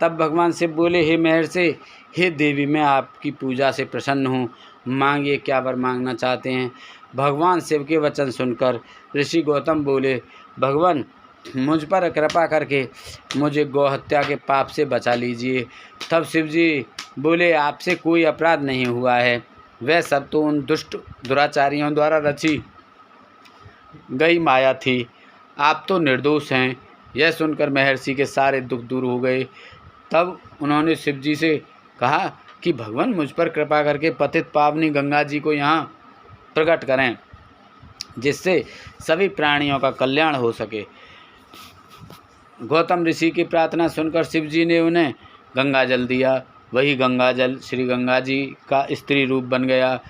तब भगवान शिव बोले, हे महर्षि, हे देवी, मैं आपकी पूजा से प्रसन्न हूँ, मांगिए क्या वर मांगना चाहते हैं। भगवान शिव के वचन सुनकर ऋषि गौतम बोले, भगवान, मुझ पर कृपा करके मुझे गौहत्या के पाप से बचा लीजिए। तब शिव जी बोले, आपसे कोई अपराध नहीं हुआ है, वह सब तो उन दुष्ट दुराचारियों द्वारा रची गई माया थी, आप तो निर्दोष हैं। यह सुनकर महर्षि के सारे दुख दूर हो गए। तब उन्होंने शिव जी से कहा कि भगवान, मुझ पर कृपा करके पतित पावनी गंगा जी को यहाँ प्रकट करें, जिससे सभी प्राणियों का कल्याण हो सके। गौतम ऋषि की प्रार्थना सुनकर शिव जी ने उन्हें गंगा जल दिया। वही गंगा जल श्री गंगा जी का स्त्री रूप बन गया।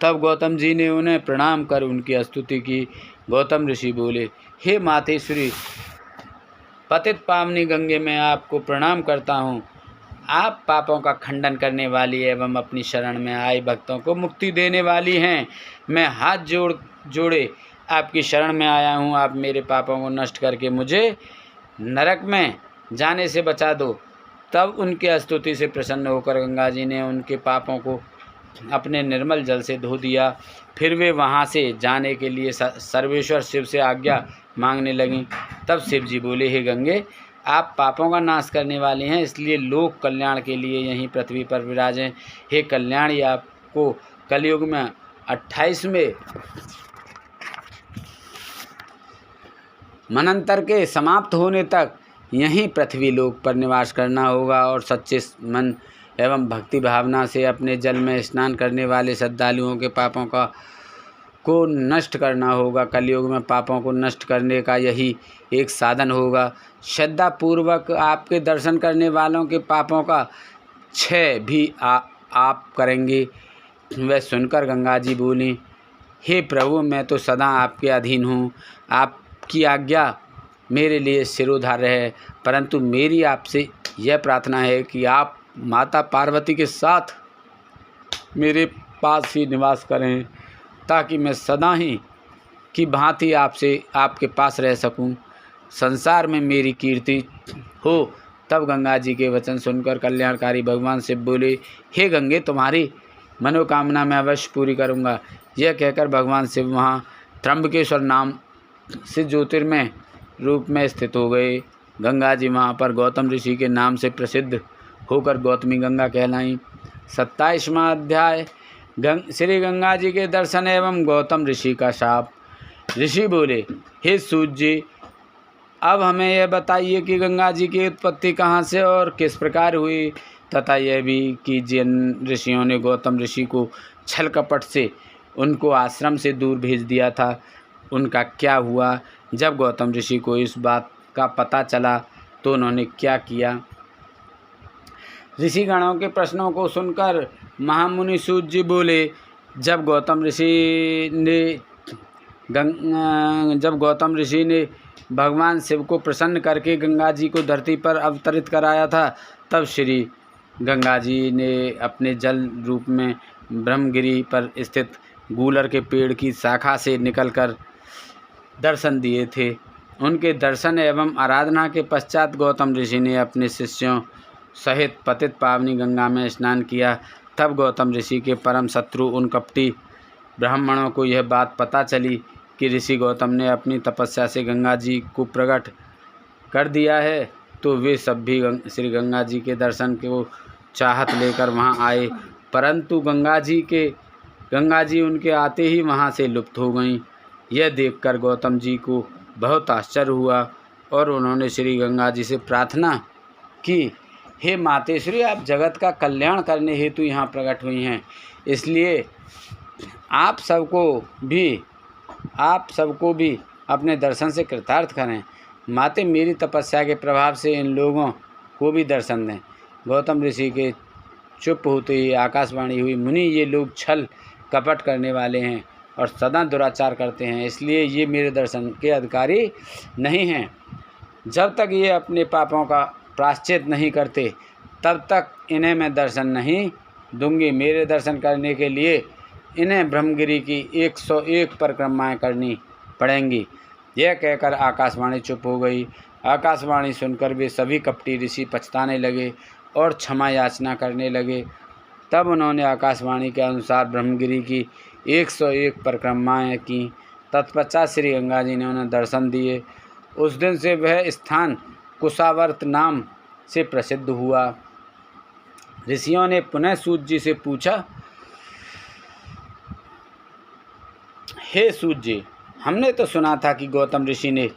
तब गौतम जी ने उन्हें प्रणाम कर उनकी स्तुति की। गौतम ऋषि बोले, हे मातेश्वरी, पतित पावनी गंगे, मैं आपको प्रणाम करता हूँ। आप पापों का खंडन करने वाली एवं अपनी शरण में आए भक्तों को मुक्ति देने वाली हैं। मैं हाथ जोड़े आपकी शरण में आया हूँ। आप मेरे पापों को नष्ट करके मुझे नरक में जाने से बचा दो। तब उनके स्तुति से प्रसन्न होकर गंगा जी ने उनके पापों को अपने निर्मल जल से धो दिया। फिर वे वहाँ से जाने के लिए सर्वेश्वर शिव से आज्ञा मांगने लगीं। तब शिव जी बोले, हे गंगे, आप पापों का नाश करने वाली हैं, इसलिए लोक कल्याण के लिए यहीं पृथ्वी पर विराजें। हे कल्याणी, आपको कलयुग में 28वें मनंतर के समाप्त होने तक यहीं पृथ्वी लोक पर निवास करना होगा और सच्चे मन एवं भक्ति भावना से अपने जल में स्नान करने वाले श्रद्धालुओं के पापों को नष्ट करना होगा। कलयुग में पापों को नष्ट करने का यही एक साधन होगा। श्रद्धा पूर्वक आपके दर्शन करने वालों के पापों का क्षय भी आप करेंगे। वह सुनकर गंगा जी बोली, हे प्रभु, मैं तो सदा आपके अधीन हूँ। आपकी आज्ञा मेरे लिए सिरोधार्य है, परंतु मेरी आपसे यह प्रार्थना है कि आप माता पार्वती के साथ मेरे पास ही निवास करें, ताकि मैं सदा ही की भांति आपके पास रह सकूं, संसार में मेरी कीर्ति हो। तब गंगा जी के वचन सुनकर कल्याणकारी भगवान शिव बोले, हे गंगे, तुम्हारी मनोकामना मैं अवश्य पूरी करूंगा। यह कहकर भगवान शिव वहाँ त्र्यंबकेश्वर नाम से ज्योतिर्मय रूप में स्थित हो गए। गंगा जी वहाँ पर गौतम ऋषि के नाम से प्रसिद्ध होकर गौतमी गंगा कहलाईं। 27वां अध्याय श्री गंगा जी के दर्शन एवं गौतम ऋषि का शाप। ऋषि बोले, हे सूत जी, अब हमें यह बताइए कि गंगा जी की उत्पत्ति कहाँ से और किस प्रकार हुई, तथा यह भी कि जिन ऋषियों ने गौतम ऋषि को छल कपट से उनको आश्रम से दूर भेज दिया था, उनका क्या हुआ। जब गौतम ऋषि को इस बात का पता चला तो उन्होंने क्या किया। ऋषिगणों के प्रश्नों को सुनकर महामुनि सूत जी बोले, जब गौतम ऋषि ने भगवान शिव को प्रसन्न करके गंगा जी को धरती पर अवतरित कराया था, तब श्री गंगा जी ने अपने जल रूप में ब्रह्मगिरि पर स्थित गूलर के पेड़ की शाखा से निकलकर दर्शन दिए थे। उनके दर्शन एवं आराधना के पश्चात गौतम ऋषि ने अपने शिष्यों सहित पतित पावनी गंगा में स्नान किया। तब गौतम ऋषि के परम शत्रु उन कपटी ब्राह्मणों को यह बात पता चली कि ऋषि गौतम ने अपनी तपस्या से गंगा जी को प्रकट कर दिया है, तो वे सब भी श्री गंगा जी के दर्शन को चाहत लेकर वहां आए, परंतु गंगा जी उनके आते ही वहां से लुप्त हो गईं। यह देखकर गौतम जी को बहुत आश्चर्य हुआ और उन्होंने श्री गंगा जी से प्रार्थना की, हे मातेश्वरी, आप जगत का कल्याण करने हेतु यहाँ प्रकट हुई हैं, इसलिए आप सबको भी अपने दर्शन से कृतार्थ करें। माते, मेरी तपस्या के प्रभाव से इन लोगों को भी दर्शन दें। गौतम ऋषि के चुप होते ही आकाशवाणी हुई, मुनि ये लोग छल कपट करने वाले हैं और सदा दुराचार करते हैं, इसलिए ये मेरे दर्शन के अधिकारी नहीं हैं। जब तक ये अपने पापों का प्रायश्चित नहीं करते तब तक इन्हें मैं दर्शन नहीं दूंगी। मेरे दर्शन करने के लिए इन्हें ब्रह्मगिरी की 101 परिक्रमाएँ करनी पड़ेंगी। यह कहकर आकाशवाणी चुप हो गई। आकाशवाणी सुनकर वे सभी कपटी ऋषि पछताने लगे और क्षमा याचना करने लगे। तब उन्होंने आकाशवाणी के अनुसार ब्रह्मगिरी की 101 परिक्रमाएँ की। तत्पश्चात श्री गंगा जी ने उन्हें दर्शन दिए। उस दिन से वह स्थान कुशावर्त नाम से प्रसिद्ध हुआ। ऋषियों ने पुनः सूत जी से पूछा, हे सूत जी, हमने तो सुना था कि गौतम ऋषि ने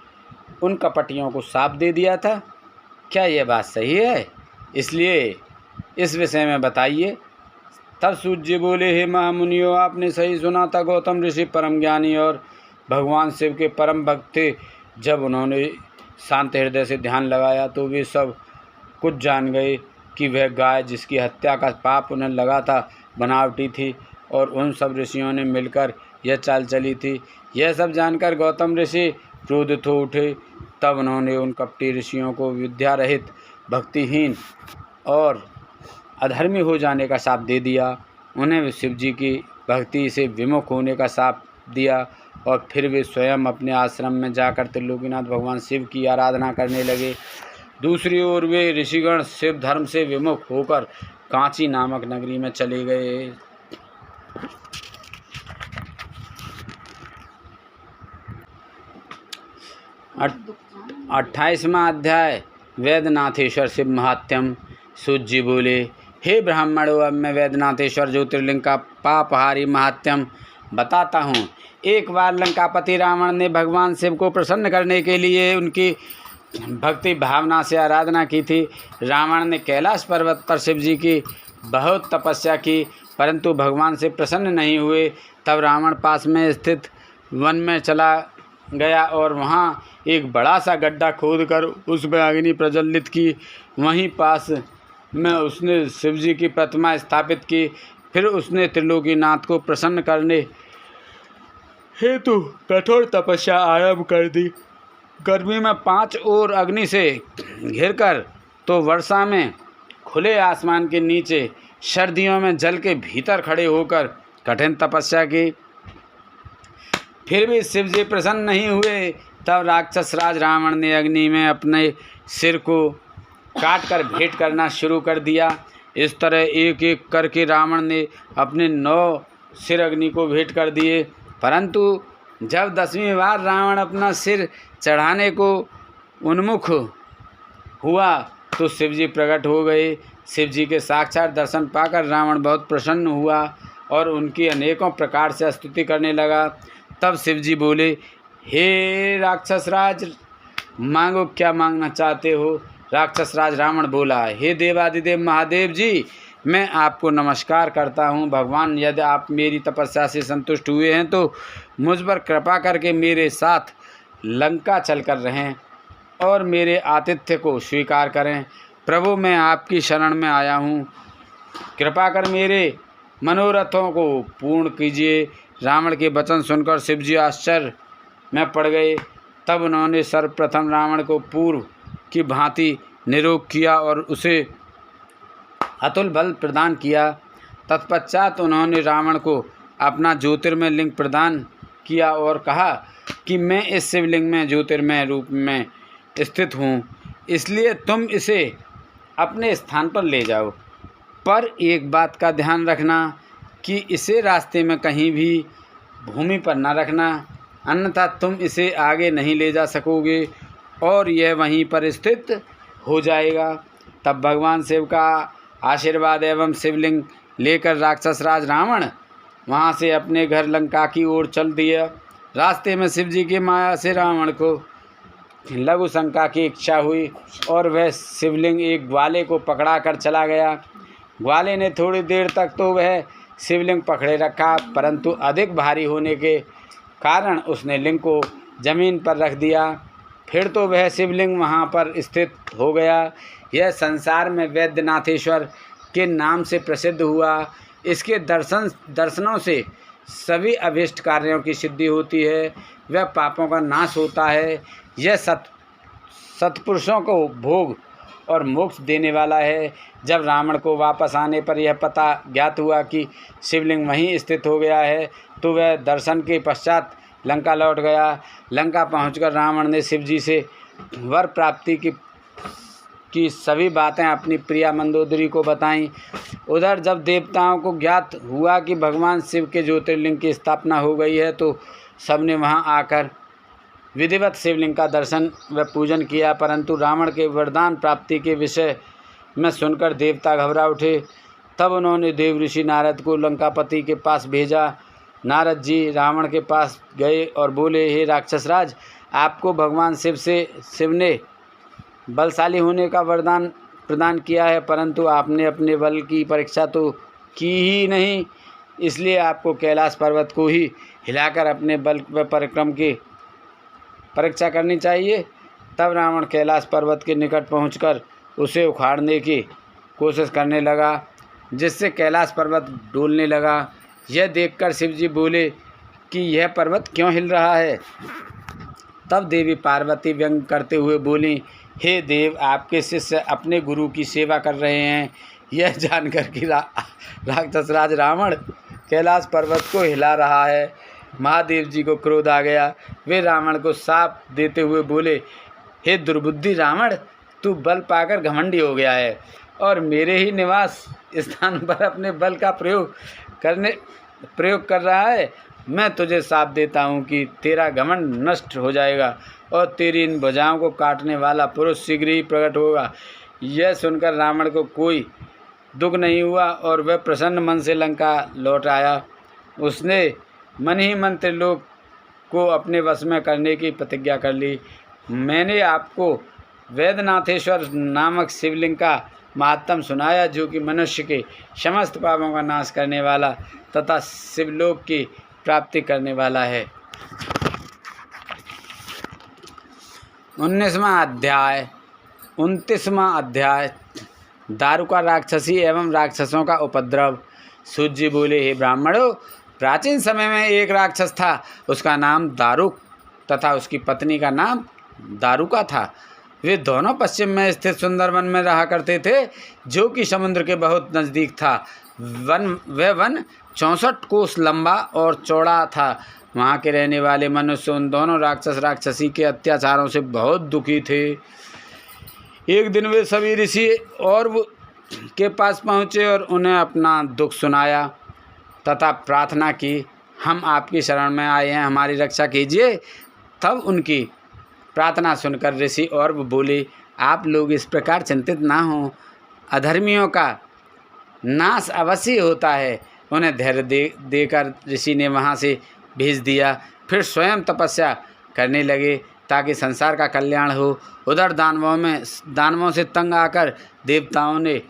उन कपटियों को शाप दे दिया था, क्या यह बात सही है? इसलिए इस विषय में बताइए। तब सूत जी बोले, हे महामुनियों, आपने सही सुना था। गौतम ऋषि परम ज्ञानी और भगवान शिव के परम भक्त थे। जब उन्होंने शांत हृदय से ध्यान लगाया तो वे सब कुछ जान गए कि वह गाय जिसकी हत्या का पाप उन्हें लगा था बनावटी थी और उन सब ऋषियों ने मिलकर यह चाल चली थी। यह सब जानकर गौतम ऋषि क्रोधित हो उठे। तब उन्होंने उन कपटी ऋषियों को विद्या रहित, भक्तिहीन और अधर्मी हो जाने का शाप दे दिया। उन्हें शिव जी की भक्ति से विमुख होने का शाप दिया और फिर वे स्वयं अपने आश्रम में जाकर त्रिलोकीनाथ भगवान शिव की आराधना करने लगे। दूसरी ओर वे ऋषिगण शिव धर्म से विमुख होकर कांची नामक नगरी में चले गए। 28वां अध्याय वैद्यनाथेश्वर शिव महात्म्यम। सूत जी बोले, हे ब्राह्मणों, अब मैं वैद्यनाथेश्वर ज्योतिर्लिंग का पापहारी महात्म्यम बताता हूँ। एक बार लंकापति रावण ने भगवान शिव को प्रसन्न करने के लिए उनकी भक्ति भावना से आराधना की थी। रावण ने कैलाश पर्वत पर शिव जी की बहुत तपस्या की, परंतु भगवान से प्रसन्न नहीं हुए। तब रावण पास में स्थित वन में चला गया और वहाँ एक बड़ा सा गड्ढा खोदकर उसमें अग्नि प्रज्वलित की। वहीं पास में उसने शिव जी की प्रतिमा स्थापित की। फिर उसने त्रिलोकीनाथ को प्रसन्न करने हेतु कठोर तपस्या आरंभ कर दी। गर्मी में 5 ओर अग्नि से घिरकर, तो वर्षा में खुले आसमान के नीचे, सर्दियों में जल के भीतर खड़े होकर कठिन तपस्या की। फिर भी शिव जी प्रसन्न नहीं हुए। तब राक्षस राज रावण ने अग्नि में अपने सिर को काटकर भेंट करना शुरू कर दिया। इस तरह एक एक करके रावण ने अपने 9 सिर अग्नि को भेंट कर दिए। परंतु जब 10वीं बार रावण अपना सिर चढ़ाने को उन्मुख हुआ तो शिवजी प्रकट हो गए। शिवजी के साक्षात दर्शन पाकर रावण बहुत प्रसन्न हुआ और उनकी अनेकों प्रकार से स्तुति करने लगा। तब शिवजी बोले, हे राक्षस राज, मांगो, क्या मांगना चाहते हो? राक्षस राज रावण बोला, हे देवादिदेव महादेव जी, मैं आपको नमस्कार करता हूँ। भगवान, यदि आप मेरी तपस्या से संतुष्ट हुए हैं तो मुझ पर कृपा करके मेरे साथ लंका चलकर रहें और मेरे आतिथ्य को स्वीकार करें। प्रभु, मैं आपकी शरण में आया हूँ, कृपा कर मेरे मनोरथों को पूर्ण कीजिए। रावण के वचन सुनकर शिवजी आश्चर्य में पड़ गए। तब उन्होंने सर्वप्रथम रावण को पूर्व की भांति निरोग किया और उसे अतुल बल प्रदान किया। तत्पश्चात उन्होंने रावण को अपना ज्योतिर्मय लिंग प्रदान किया और कहा कि मैं इस शिवलिंग में ज्योतिर्मय रूप में स्थित हूँ, इसलिए तुम इसे अपने स्थान पर ले जाओ। पर एक बात का ध्यान रखना कि इसे रास्ते में कहीं भी भूमि पर न रखना, अन्यथा तुम इसे आगे नहीं ले जा सकोगे और यह वहीं पर स्थित हो जाएगा। तब भगवान शिव का आशीर्वाद एवं शिवलिंग लेकर राक्षस राज रावण वहाँ से अपने घर लंका की ओर चल दिया। रास्ते में शिव जी की माया से रावण को लघु शंका की इच्छा हुई और वह शिवलिंग एक ग्वाले को पकड़ा कर चला गया। ग्वाले ने थोड़ी देर तक तो वह शिवलिंग पकड़े रखा, परंतु अधिक भारी होने के कारण उसने लिंग को जमीन पर रख दिया। फिर तो वह शिवलिंग वहाँ पर स्थित हो गया। यह संसार में वैद्यनाथेश्वर के नाम से प्रसिद्ध हुआ। इसके दर्शनों से सभी अभीष्ट कार्यों की सिद्धि होती है, वह पापों का नाश होता है। यह सत्पुरुषों को भोग और मोक्ष देने वाला है। जब रावण को वापस आने पर यह पता ज्ञात हुआ कि शिवलिंग वहीं स्थित हो गया है, तो वह दर्शन के पश्चात लंका लौट गया। लंका पहुंचकर रावण ने शिवजी से वर प्राप्ति की सभी बातें अपनी प्रिया मंदोदरी को बताईं। उधर जब देवताओं को ज्ञात हुआ कि भगवान शिव के ज्योतिर्लिंग की स्थापना हो गई है, तो सबने वहां आकर विधिवत शिवलिंग का दर्शन व पूजन किया। परंतु रावण के वरदान प्राप्ति के विषय में सुनकर देवता घबरा उठे। तब उन्होंने देव ऋषि नारद को लंकापति के पास भेजा। नारद जी रावण के पास गए और बोले, हे राक्षसराज, आपको भगवान शिव ने बलशाली होने का वरदान प्रदान किया है, परंतु आपने अपने बल की परीक्षा तो की ही नहीं, इसलिए आपको कैलाश पर्वत को ही हिलाकर अपने बल व पराक्रम की परीक्षा करनी चाहिए। तब रावण कैलाश पर्वत के निकट पहुंचकर उसे उखाड़ने की कोशिश करने लगा, जिससे कैलाश पर्वत डोलने लगा। यह देखकर शिवजी बोले कि यह पर्वत क्यों हिल रहा है। तब देवी पार्वती व्यंग करते हुए बोली, हे देव, आपके शिष्य अपने गुरु की सेवा कर रहे हैं। यह जानकर कि राक्षसराज रावण कैलाश पर्वत को हिला रहा है, महादेव जी को क्रोध आ गया। वे रावण को शाप देते हुए बोले, हे दुर्बुद्धि रावण, तू बल पाकर घमंडी हो गया है और मेरे ही निवास स्थान पर अपने बल का प्रयोग कर रहा है। मैं तुझे शाप देता हूँ कि तेरा घमंड नष्ट हो जाएगा और तेरी इन भुजाओं को काटने वाला पुरुष शीघ्र ही प्रकट होगा। यह सुनकर रावण को कोई दुख नहीं हुआ और वह प्रसन्न मन से लंका लौट आया। उसने मन ही मन त्रिलोक को अपने वश में करने की प्रतिज्ञा कर ली। मैंने आपको वेदनाथेश्वर नामक शिवलिंग का महात्म सुनाया, जो कि मनुष्य के समस्त पापों का नाश करने वाला तथा शिवलोक की प्राप्ति करने वाला है। 29वां अध्याय दारुका राक्षसी एवं राक्षसों का उपद्रव। सूत जी बोले, हे ब्राह्मणों, प्राचीन समय में एक राक्षस था, उसका नाम दारुक तथा उसकी पत्नी का नाम दारुका था। वे दोनों पश्चिम में स्थित सुंदर वन में रहा करते थे, जो कि समुद्र के बहुत नज़दीक था। वह वन 64 कोस लंबा और चौड़ा था। वहाँ के रहने वाले मनुष्य उन दोनों राक्षसी के अत्याचारों से बहुत दुखी थे। एक दिन वे सभी ऋषि और के पास पहुँचे और उन्हें अपना दुख सुनाया तथा प्रार्थना की, हम आपकी शरण में आए हैं, हमारी रक्षा कीजिए। तब उनकी प्रार्थना सुनकर ऋषि और बोले, आप लोग इस प्रकार चिंतित ना हों, अधर्मियों का नाश अवश्य होता है। उन्हें धैर्य देकर ऋषि ने वहाँ से भेज दिया। फिर स्वयं तपस्या करने लगे ताकि संसार का कल्याण हो। उधर दानवों से तंग आकर देवताओं ने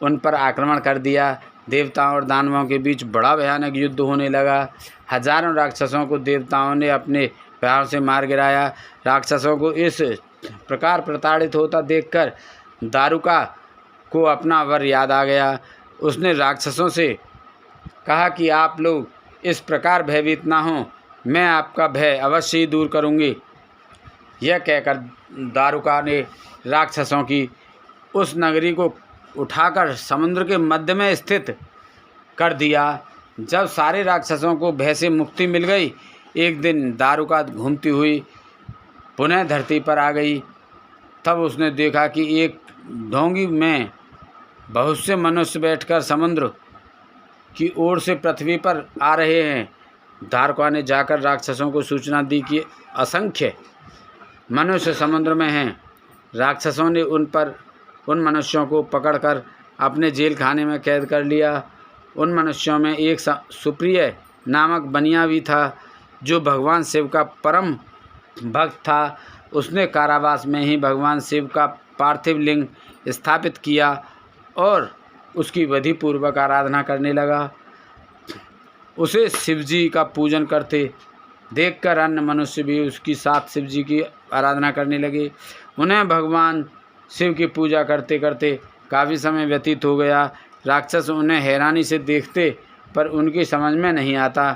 उन पर आक्रमण कर दिया। देवताओं और दानवों के बीच बड़ा भयानक युद्ध होने लगा। हजारों राक्षसों को देवताओं ने अपने प्रहार से मार गिराया। राक्षसों को इस प्रकार प्रताड़ित होता देखकर दारुका को अपना वर याद आ गया। उसने राक्षसों से कहा कि आप लोग इस प्रकार भयभीत ना हों, मैं आपका भय अवश्य ही दूर करूंगी। यह कहकर दारुका ने राक्षसों की उस नगरी को उठाकर समुद्र के मध्य में स्थित कर दिया। जब सारे राक्षसों को भय से मुक्ति मिल गई, एक दिन दारुका घूमती हुई पुनः धरती पर आ गई। तब उसने देखा कि एक डोंगी में बहुत से मनुष्य बैठकर समुद्र की ओर से पृथ्वी पर आ रहे हैं। दारुका ने जाकर राक्षसों को सूचना दी कि असंख्य मनुष्य समुद्र में हैं। राक्षसों ने उन मनुष्यों को पकड़कर अपने जेल खाने में कैद कर लिया। उन मनुष्यों में एक सुप्रिय नामक बनिया भी था, जो भगवान शिव का परम भक्त था। उसने कारावास में ही भगवान शिव का पार्थिव लिंग स्थापित किया और उसकी विधि पूर्वक आराधना करने लगा। उसे शिवजी का पूजन करते देखकर अन्य मनुष्य भी उसकी साथ शिवजी की आराधना करने लगे। उन्हें भगवान शिव की पूजा करते करते काफ़ी समय व्यतीत हो गया। राक्षस उन्हें हैरानी से देखते, पर उनकी समझ में नहीं आता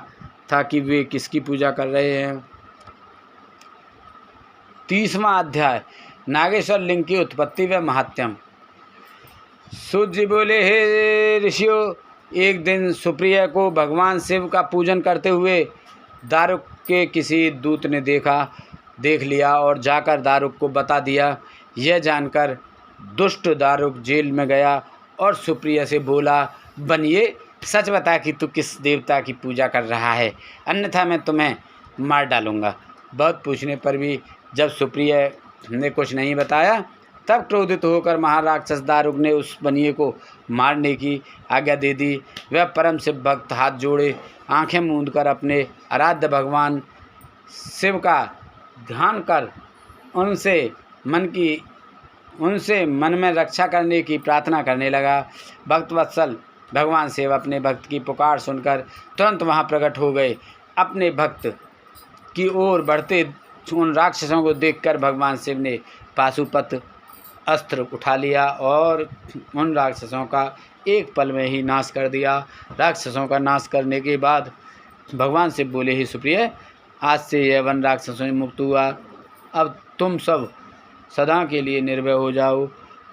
था कि वे किसकी पूजा कर रहे हैं। 30वां अध्याय, नागेश्वर लिंग की उत्पत्ति व महात्म्य। सूत जी बोले, हे ऋषियों, एक दिन सुप्रिया को भगवान शिव का पूजन करते हुए दारुक के किसी दूत ने देख लिया और जाकर दारुक को बता दिया। यह जानकर दुष्ट दारुक जेल में गया और सुप्रिया से बोला, बनिए, सच बता कि तू किस देवता की पूजा कर रहा है, अन्यथा मैं तुम्हें मार डालूंगा। बहुत पूछने पर भी जब सुप्रिया ने कुछ नहीं बताया, तब क्रोधित होकर महाराक्षस दारुक ने उस बनिए को मारने की आज्ञा दे दी। वह परम शिव भक्त हाथ जोड़े आंखें मूंद कर अपने आराध्य भगवान शिव का ध्यान कर उनसे मन में रक्षा करने की प्रार्थना करने लगा। भक्तवत्सल भगवान शिव अपने भक्त की पुकार सुनकर तुरंत वहां प्रकट हो गए। अपने भक्त की ओर बढ़ते उन राक्षसों को देखकर भगवान शिव ने पाशुपत अस्त्र उठा लिया और उन राक्षसों का एक पल में ही नाश कर दिया। राक्षसों का नाश करने के बाद भगवान शिव बोले, ही सुप्रिय, आज से यह वन राक्षसों से मुक्त हुआ। अब तुम सब सदा के लिए निर्भय हो जाओ।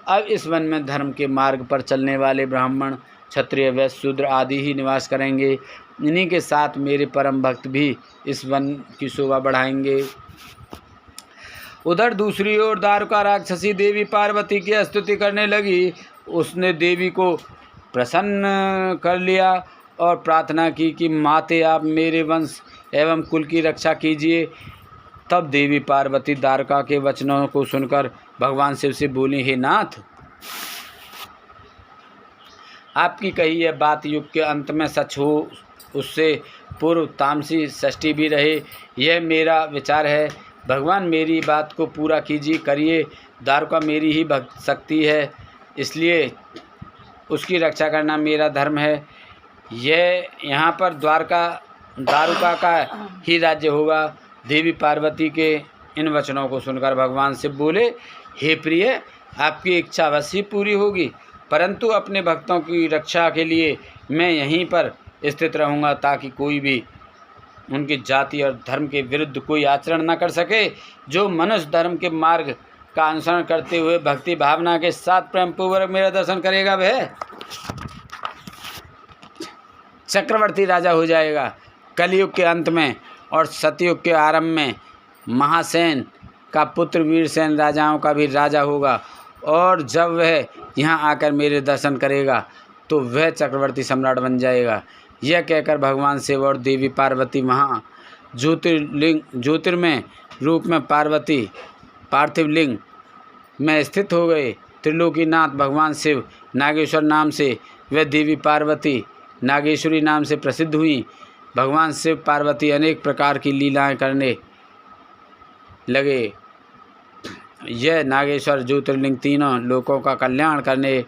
अब इस वन में धर्म के मार्ग पर चलने वाले ब्राह्मण, क्षत्रिय, वैश्य, शूद्र आदि ही निवास करेंगे। इन्हीं के साथ मेरे परम भक्त भी इस वन की शोभा बढ़ाएंगे। उधर दूसरी ओर दारुका राक्षसी देवी पार्वती की स्तुति करने लगी। उसने देवी को प्रसन्न कर लिया और प्रार्थना की कि माते, आप मेरे वंश एवं कुल की रक्षा कीजिए। तब देवी पार्वती दारुका के वचनों को सुनकर भगवान शिव से बोली, हे नाथ, आपकी कही यह बात युग के अंत में सच हो, उससे पूर्व तामसी षष्ठी भी रहे, यह मेरा विचार है। भगवान मेरी बात को पूरा करिए। दारुका मेरी ही भक्त शक्ति है, इसलिए उसकी रक्षा करना मेरा धर्म है। यह यहाँ पर दारुका का ही राज्य होगा। देवी पार्वती के इन वचनों को सुनकर भगवान शिव बोले, हे प्रिय, आपकी इच्छा अवश्य पूरी होगी, परंतु अपने भक्तों की रक्षा के लिए मैं यहीं पर स्थित रहूँगा, ताकि कोई भी उनकी जाति और धर्म के विरुद्ध कोई आचरण न कर सके। जो मनुष्य धर्म के मार्ग का अनुसरण करते हुए भक्ति भावना के साथ प्रेम पूर्वक मेरा दर्शन करेगा, वह चक्रवर्ती राजा हो जाएगा। कलयुग के अंत में और सतयुग के आरंभ में महासेन का पुत्र वीरसेन राजाओं का भी राजा होगा, और जब वह यहाँ आकर मेरे दर्शन करेगा तो वह चक्रवर्ती सम्राट बन जाएगा। यह कहकर भगवान शिव और देवी पार्वती वहाँ ज्योतिर्मय रूप में पार्थिव लिंग में स्थित हो गए। त्रिलोकीनाथ भगवान शिव नागेश्वर नाम से व देवी पार्वती नागेश्वरी नाम से प्रसिद्ध हुई। भगवान शिव पार्वती अनेक प्रकार की लीलाएं करने लगे। यह नागेश्वर ज्योतिर्लिंग तीनों लोकों का कल्याण करने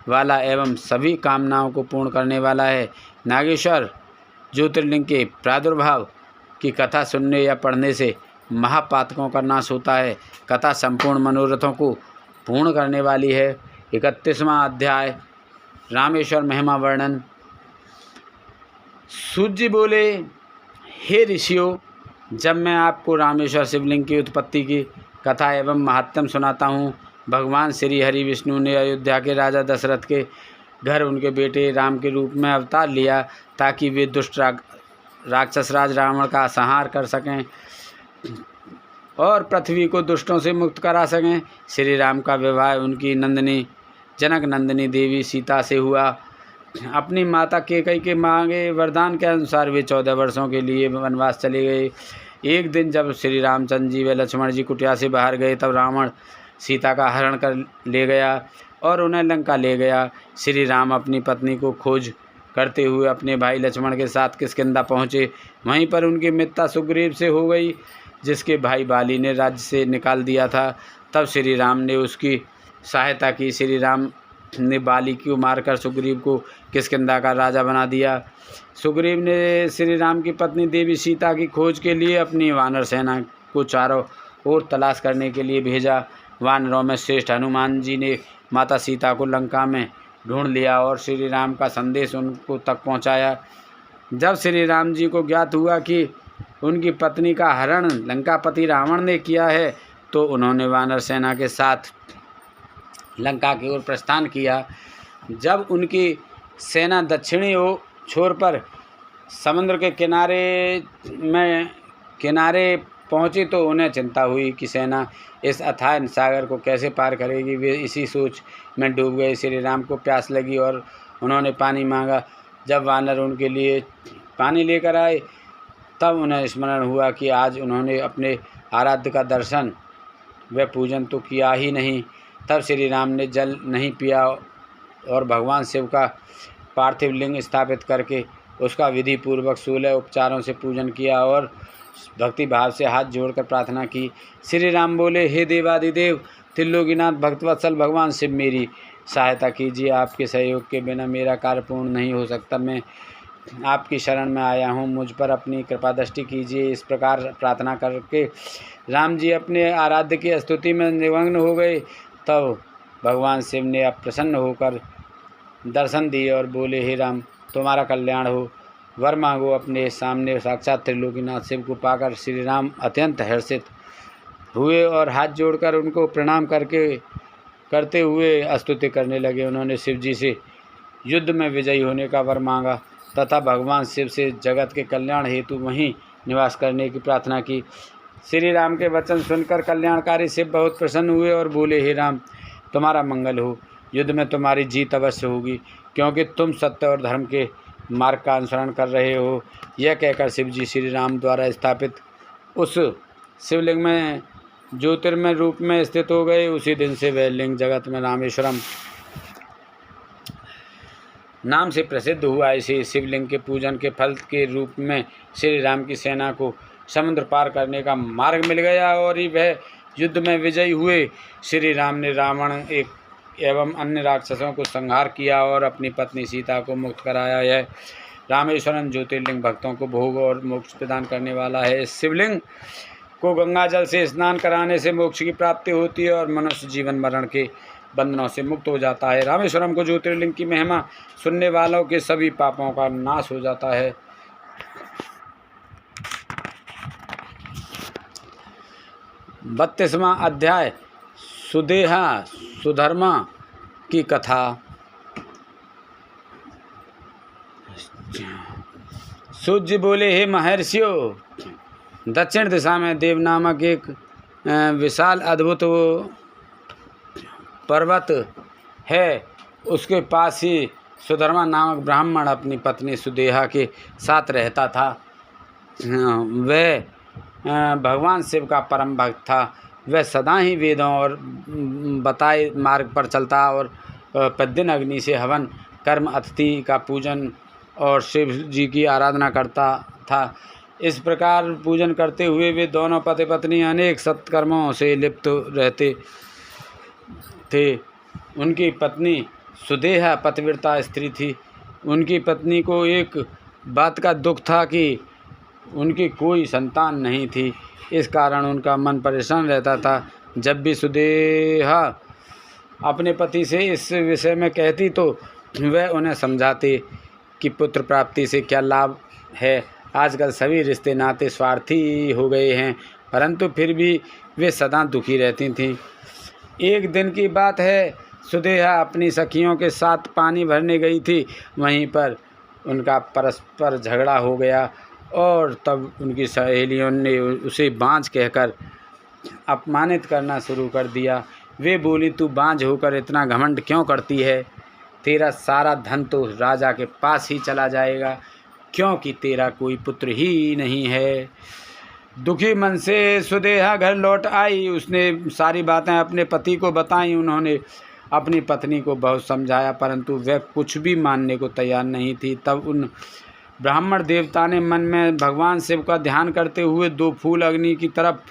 वाला एवं सभी कामनाओं को पूर्ण करने वाला है। नागेश्वर ज्योतिर्लिंग के प्रादुर्भाव की कथा सुनने या पढ़ने से महापातकों का नाश होता है। कथा संपूर्ण मनोरथों को पूर्ण करने वाली है। 31वां अध्याय, रामेश्वर महिमा वर्णन। सूत जी बोले, हे ऋषियों, जब मैं आपको रामेश्वर शिवलिंग की उत्पत्ति की कथा एवं महात्म्य सुनाता हूँ। भगवान श्री हरि विष्णु ने अयोध्या के राजा दशरथ के घर उनके बेटे राम के रूप में अवतार लिया, ताकि वे दुष्ट राक्षस राज रावण का संहार कर सकें और पृथ्वी को दुष्टों से मुक्त करा सकें। श्री राम का विवाह उनकी जनक नंदिनी देवी सीता से हुआ। अपनी माता केकई के मांगे वरदान के अनुसार वे 14 वर्षों के लिए वनवास चले गए। एक दिन जब श्री रामचंद्र जी व लक्ष्मण जी कुटिया से बाहर गए, तब रावण सीता का हरण कर ले गया और उन्हें लंका ले गया। श्री राम अपनी पत्नी को खोज करते हुए अपने भाई लक्ष्मण के साथ किष्किंधा पहुँचे। वहीं पर उनकी मित्रता सुग्रीव से हो गई, जिसके भाई बाली ने राज्य से निकाल दिया था। तब श्री राम ने उसकी सहायता की। श्री राम ने बाली को मारकर सुग्रीव को किष्किंधा का राजा बना दिया। सुग्रीव ने श्री राम की पत्नी देवी सीता की खोज के लिए अपनी वानर सेना को चारों ओर तलाश करने के लिए भेजा। वानरों में श्रेष्ठ हनुमान जी ने माता सीता को लंका में ढूंढ लिया और श्री राम का संदेश उनको तक पहुंचाया। जब श्री राम जी को ज्ञात हुआ कि उनकी पत्नी का हरण लंकापति रावण ने किया है, तो उन्होंने वानर सेना के साथ लंका की ओर प्रस्थान किया। जब उनकी सेना दक्षिणी छोर पर समुद्र के किनारे पहुंची तो उन्हें चिंता हुई कि सेना इस अथाह सागर को कैसे पार करेगी। वे इसी सोच में डूब गए। श्री राम को प्यास लगी और उन्होंने पानी मांगा। जब वानर उनके लिए पानी लेकर आए तब उन्हें स्मरण हुआ कि आज उन्होंने अपने आराध्य का दर्शन व पूजन तो किया ही नहीं। तब श्री राम ने जल नहीं पिया और भगवान शिव का पार्थिव लिंग स्थापित करके उसका विधि पूर्वक 16 उपचारों से पूजन किया और भक्ति भाव से हाथ जोड़कर प्रार्थना की। श्री राम बोले, हे देवादिदेव त्रिलोकीनाथ भक्तवत्सल भगवान शिव, मेरी सहायता कीजिए। आपके सहयोग के बिना मेरा कार्य पूर्ण नहीं हो सकता। मैं आपकी शरण में आया हूँ, मुझ पर अपनी कृपा दृष्टि कीजिए। इस प्रकार प्रार्थना करके राम जी अपने आराध्य की स्तुति में निमग्न हो गए। तब भगवान शिव ने अब प्रसन्न होकर दर्शन दिए और बोले, हे राम, तुम्हारा कल्याण हो, वर मांगो। अपने सामने साक्षात त्रिलोकीनाथ शिव को पाकर श्री राम अत्यंत हर्षित हुए और हाथ जोड़कर उनको प्रणाम करते हुए स्तुति करने लगे। उन्होंने शिव जी से युद्ध में विजयी होने का वर मांगा तथा भगवान शिव से जगत के कल्याण हेतु वहीं निवास करने की प्रार्थना की। श्री राम के वचन सुनकर कल्याणकारी शिव बहुत प्रसन्न हुए और बोले, हे राम, तुम्हारा मंगल हो। युद्ध में तुम्हारी जीत अवश्य होगी, क्योंकि तुम सत्य और धर्म के मार्ग का अनुसरण कर रहे हो। यह कहकर शिव जी श्री राम द्वारा स्थापित उस शिवलिंग में ज्योतिर्मय रूप में स्थित हो गए। उसी दिन से वह लिंग जगत में रामेश्वरम नाम से प्रसिद्ध हुआ। इसी शिवलिंग के पूजन के फल के रूप में श्री राम की सेना को समुद्र पार करने का मार्ग मिल गया और वह युद्ध में विजयी हुए। श्री राम ने रावण एवं अन्य राक्षसों को संहार किया और अपनी पत्नी सीता को मुक्त कराया। यह रामेश्वरम ज्योतिर्लिंग भक्तों को भोग और मोक्ष प्रदान करने वाला है। इस शिवलिंग को गंगा जल से स्नान कराने से मोक्ष की प्राप्ति होती है और मनुष्य जीवन मरण के बंधनों से मुक्त हो जाता है। रामेश्वरम को ज्योतिर्लिंग की महिमा सुनने वालों के सभी पापों का नाश हो जाता है। 32वां अध्याय सुदेहा सुधर्मा की कथा। सूत जी बोले, हे महर्षियों, दक्षिण दिशा में देव नामक एक विशाल अद्भुत पर्वत है। उसके पास ही सुधर्मा नामक ब्राह्मण अपनी पत्नी सुदेहा के साथ रहता था। वह भगवान शिव का परम भक्त था। वह सदा ही वेदों और बताए मार्ग पर चलता और प्रतिदिन अग्नि से हवन कर्म अतिथि का पूजन और शिव जी की आराधना करता था। इस प्रकार पूजन करते हुए वे दोनों पति पत्नी अनेक सत्कर्मों से लिप्त रहते थे। उनकी पत्नी सुदेहा पतिव्रता स्त्री थी। उनकी पत्नी को एक बात का दुख था कि उनकी कोई संतान नहीं थी। इस कारण उनका मन परेशान रहता था। जब भी सुदेहा अपने पति से इस विषय में कहती तो वह उन्हें समझाती कि पुत्र प्राप्ति से क्या लाभ है। आजकल सभी रिश्ते नाते स्वार्थी हो गए हैं, परंतु फिर भी वे सदा दुखी रहती थीं। एक दिन की बात है, सुदेहा अपनी सखियों के साथ पानी भरने गई थी। वहीं पर उनका परस्पर झगड़ा हो गया और तब उनकी सहेलियों ने उसे बांझ कहकर अपमानित करना शुरू कर दिया। वे बोली, तू बांझ होकर इतना घमंड क्यों करती है? तेरा सारा धन तो राजा के पास ही चला जाएगा, क्योंकि तेरा कोई पुत्र ही नहीं है। दुखी मन से सुदेहा घर लौट आई। उसने सारी बातें अपने पति को बताईं। उन्होंने अपनी पत्नी को बहुत समझाया, परंतु वह कुछ भी मानने को तैयार नहीं थी। तब उन ब्राह्मण देवता ने मन में भगवान शिव का ध्यान करते हुए 2 फूल अग्नि की तरफ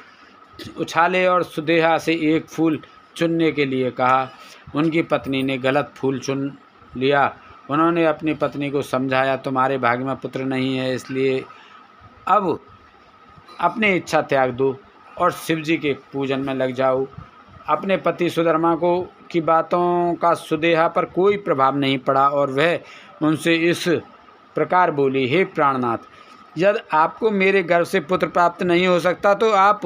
उछाले और सुदेहा से एक फूल चुनने के लिए कहा। उनकी पत्नी ने गलत फूल चुन लिया। उन्होंने अपनी पत्नी को समझाया, तुम्हारे भाग्य में पुत्र नहीं है, इसलिए अब अपनी इच्छा त्याग दो और शिव जी के पूजन में लग जाओ। अपने पति सुधर्मा को की बातों का सुदेहा पर कोई प्रभाव नहीं पड़ा और वह उनसे इस प्रकार बोली, हे प्राणनाथ, यदि आपको मेरे गर्भ से पुत्र प्राप्त नहीं हो सकता तो आप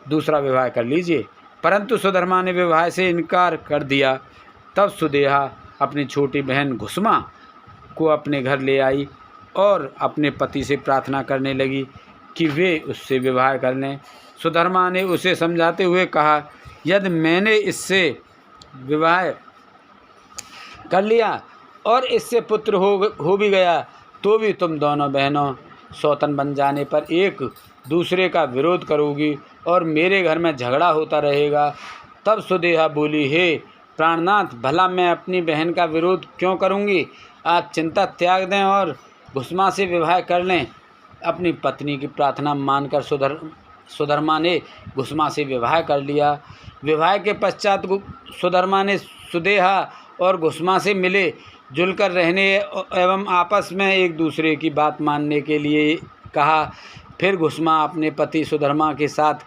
दूसरा विवाह कर लीजिए। परंतु सुधर्मा ने विवाह से इनकार कर दिया। तब सुदेहा अपनी छोटी बहन घुसमा को अपने घर ले आई और अपने पति से प्रार्थना करने लगी कि वे उससे विवाह कर लें। सुधर्मा ने उसे समझाते हुए कहा, यदि मैंने इससे विवाह कर लिया और इससे पुत्र हो भी गया तो भी तुम दोनों बहनों सौतन बन जाने पर एक दूसरे का विरोध करोगी और मेरे घर में झगड़ा होता रहेगा। तब सुदेहा बोली, हे प्राणनाथ, भला मैं अपनी बहन का विरोध क्यों करूँगी? आज चिंता त्याग दें और घुसमा से विवाह कर लें। अपनी पत्नी की प्रार्थना मानकर सुधर्मा ने घुसमा से विवाह कर लिया। विवाह के पश्चात सुधर्मा ने सुदेहा और घुसमा से मिले जुलकर रहने एवं आपस में एक दूसरे की बात मानने के लिए कहा। फिर घुसमा अपने पति सुधर्मा के साथ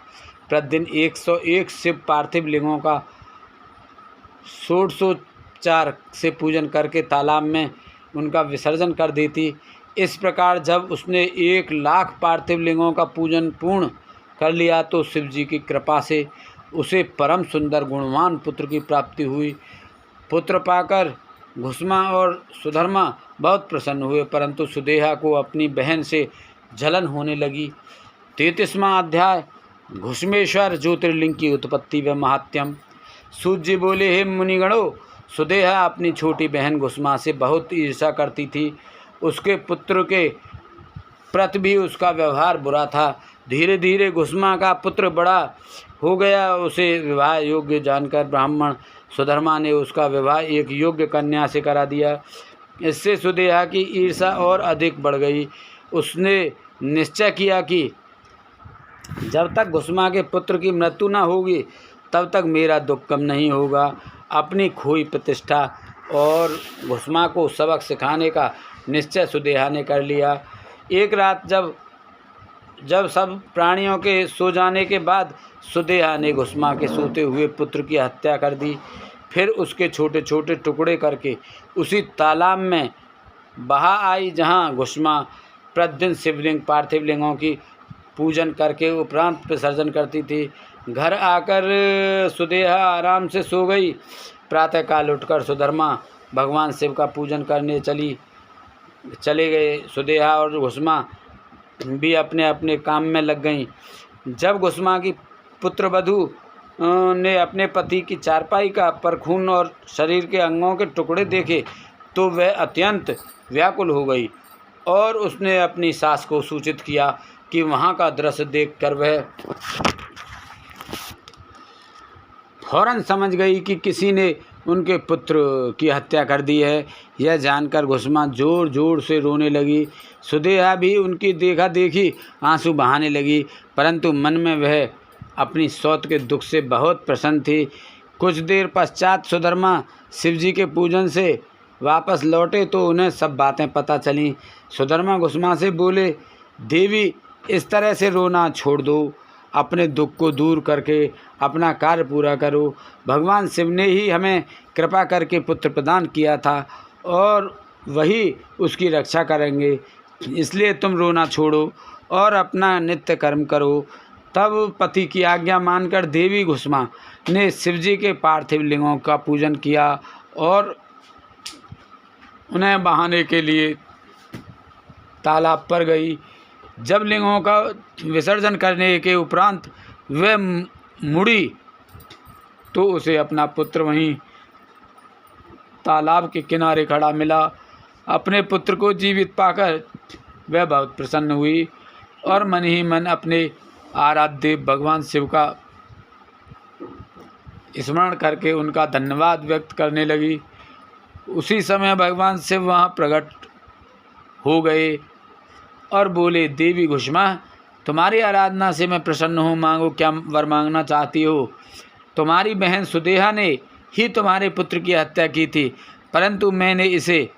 प्रतिदिन 101 शिव पार्थिव लिंगों का 1604 से पूजन करके तालाब में उनका विसर्जन कर देती। इस प्रकार जब उसने 1,00,000 पार्थिव लिंगों का पूजन पूर्ण कर लिया तो शिव जी की कृपा से उसे परम सुंदर गुणवान पुत्र की प्राप्ति हुई। पुत्र पाकर घुसमा और सुधर्मा बहुत प्रसन्न हुए, परंतु सुदेहा को अपनी बहन से जलन होने लगी। 33वां अध्याय घुसमेश्वर ज्योतिर्लिंग की उत्पत्ति व महात्म्यम। सूत जी बोले, हे मुनिगणों, सुदेहा अपनी छोटी बहन घुसमा से बहुत ईर्ष्या करती थी। उसके पुत्र के प्रति भी उसका व्यवहार बुरा था। धीरे धीरे घुसमा का पुत्र बड़ा हो गया। उसे विवाह योग्य जानकर ब्राह्मण सुधर्मा ने उसका विवाह एक योग्य कन्या से करा दिया। इससे सुदेहा की ईर्ष्या और अधिक बढ़ गई। उसने निश्चय किया कि जब तक घुसमा के पुत्र की मृत्यु न होगी तब तक मेरा दुख कम नहीं होगा। अपनी खोई प्रतिष्ठा और घुसमा को सबक सिखाने का निश्चय सुदेहा ने कर लिया। एक रात जब सब प्राणियों के सो जाने के बाद सुदेहा ने घुसमा के सोते हुए पुत्र की हत्या कर दी। फिर उसके छोटे छोटे टुकड़े करके उसी तालाब में बहा आई जहाँ घुसमा प्रतिदिन शिवलिंग पार्थिव लिंगों की पूजन करके उपरांत विसर्जन करती थी। घर आकर सुदेहा आराम से सो गई। प्रातःकाल उठकर सुधर्मा भगवान शिव का पूजन करने चले गए। सुदेहा और घुसमा भी अपने अपने काम में लग गईं। जब घुसमा की पुत्रवधू ने अपने पति की चारपाई का पर खून और शरीर के अंगों के टुकड़े देखे तो वह अत्यंत व्याकुल हो गई और उसने अपनी सास को सूचित किया कि वहाँ का दृश्य देखकर वह फौरन समझ गई कि किसी ने उनके पुत्र की हत्या कर दी है। यह जानकर घुसमा जोर जोर से रोने लगी। सुदेहा भी उनकी देखा देखी आंसू बहाने लगी, परंतु मन में वह अपनी सौत के दुख से बहुत प्रसन्न थी। कुछ देर पश्चात सुधर्मा शिवजी के पूजन से वापस लौटे तो उन्हें सब बातें पता चलीं। सुधर्मा घुसमा से बोले, देवी, इस तरह से रोना छोड़ दो, अपने दुख को दूर करके अपना कार्य पूरा करो। भगवान शिव ने ही हमें कृपा करके पुत्र प्रदान किया था और वही उसकी रक्षा करेंगे, इसलिए तुम रोना छोड़ो और अपना नित्य कर्म करो। तब पति की आज्ञा मानकर देवी घुसमा ने शिवजी के पार्थिव लिंगों का पूजन किया और उन्हें बहाने के लिए तालाब पर गई। जब लिंगों का विसर्जन करने के उपरांत वह मुड़ी तो उसे अपना पुत्र वहीं तालाब के किनारे खड़ा मिला। अपने पुत्र को जीवित पाकर वह बहुत प्रसन्न हुई और मन ही मन अपने आराध्य भगवान शिव का स्मरण करके उनका धन्यवाद व्यक्त करने लगी। उसी समय भगवान शिव वहाँ प्रकट हो गए और बोले, देवी घुसमा, तुम्हारी आराधना से मैं प्रसन्न हूँ, मांगो क्या वर मांगना चाहती हो। तुम्हारी बहन सुदेहा ने ही तुम्हारे पुत्र की हत्या की थी, परंतु मैंने इसे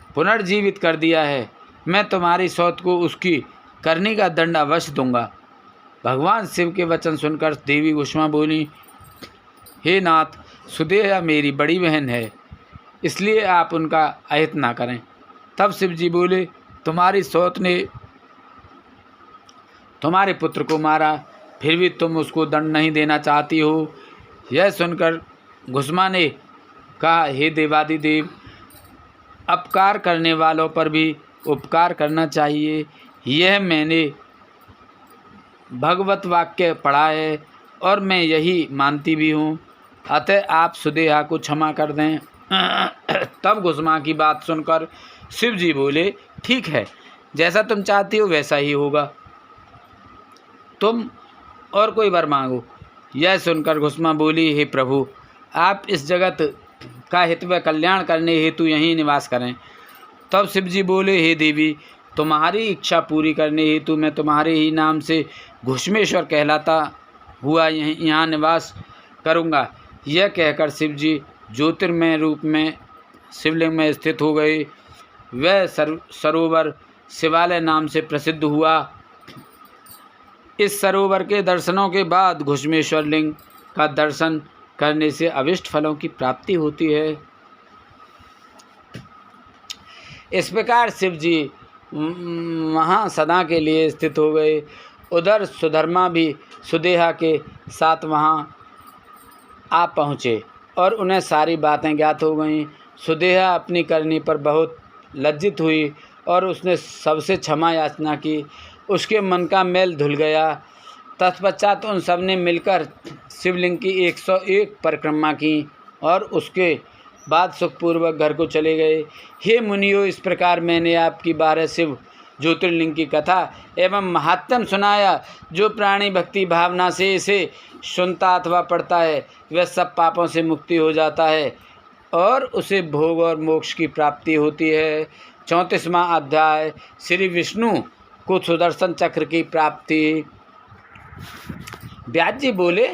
पुनर्जीवित कर दिया है। मैं तुम्हारी सौत को उसकी करनी का दंड अवश्य दूंगा। भगवान शिव के वचन सुनकर देवी घुसमा बोली, हे नाथ, सुदेहा मेरी बड़ी बहन है, इसलिए आप उनका अहित ना करें। तब शिव जी बोले, तुम्हारी सौत ने तुम्हारे पुत्र को मारा, फिर भी तुम उसको दंड नहीं देना चाहती हो। यह सुनकर घुसमा ने कहा, हे देवादिदेव, अपकार करने वालों पर भी उपकार करना चाहिए। यह मैंने भगवत वाक्य पढ़ा है और मैं यही मानती भी हूँ, अतः आप सुदेहा को क्षमा कर दें। तब घुसमा की बात सुनकर शिव जी बोले, ठीक है, जैसा तुम चाहती हो वैसा ही होगा, तुम और कोई वर मांगो। यह सुनकर घुसमा बोली, हे प्रभु, आप इस जगत का हित व कल्याण करने हेतु यहीं निवास करें। तब शिव जी बोले, हे देवी, तुम्हारी इच्छा पूरी करने हेतु मैं तुम्हारे ही नाम से घुश्मेश्वर कहलाता हुआ यहाँ निवास करूँगा। यह कहकर शिव जी ज्योतिर्मय रूप में शिवलिंग में स्थित हो गए। वह सरोवर शिवालय नाम से प्रसिद्ध हुआ। इस सरोवर के दर्शनों के बाद घुश्मेश्वर लिंग का दर्शन करने से अभिष्ट फलों की प्राप्ति होती है। इस प्रकार शिव जी वहाँ सदा के लिए स्थित हो गए। उधर सुधर्मा भी सुदेहा के साथ वहाँ आ पहुँचे और उन्हें सारी बातें ज्ञात हो गईं। सुदेहा अपनी करनी पर बहुत लज्जित हुई और उसने सबसे क्षमा याचना की। उसके मन का मैल धुल गया। तत्पश्चात उन सब ने मिलकर शिवलिंग की 101 परिक्रमा की और उसके बाद सुखपूर्वक घर को चले गए। हे मुनियो, इस प्रकार मैंने आपकी 12 शिव ज्योतिर्लिंग की कथा एवं महात्म्य सुनाया। जो प्राणी भक्ति भावना से इसे सुनता अथवा पढ़ता है वह सब पापों से मुक्ति हो जाता है और उसे भोग और मोक्ष की प्राप्ति होती है। 34वां अध्याय, श्री विष्णु को सुदर्शन चक्र की प्राप्ति। व्यास जी बोले,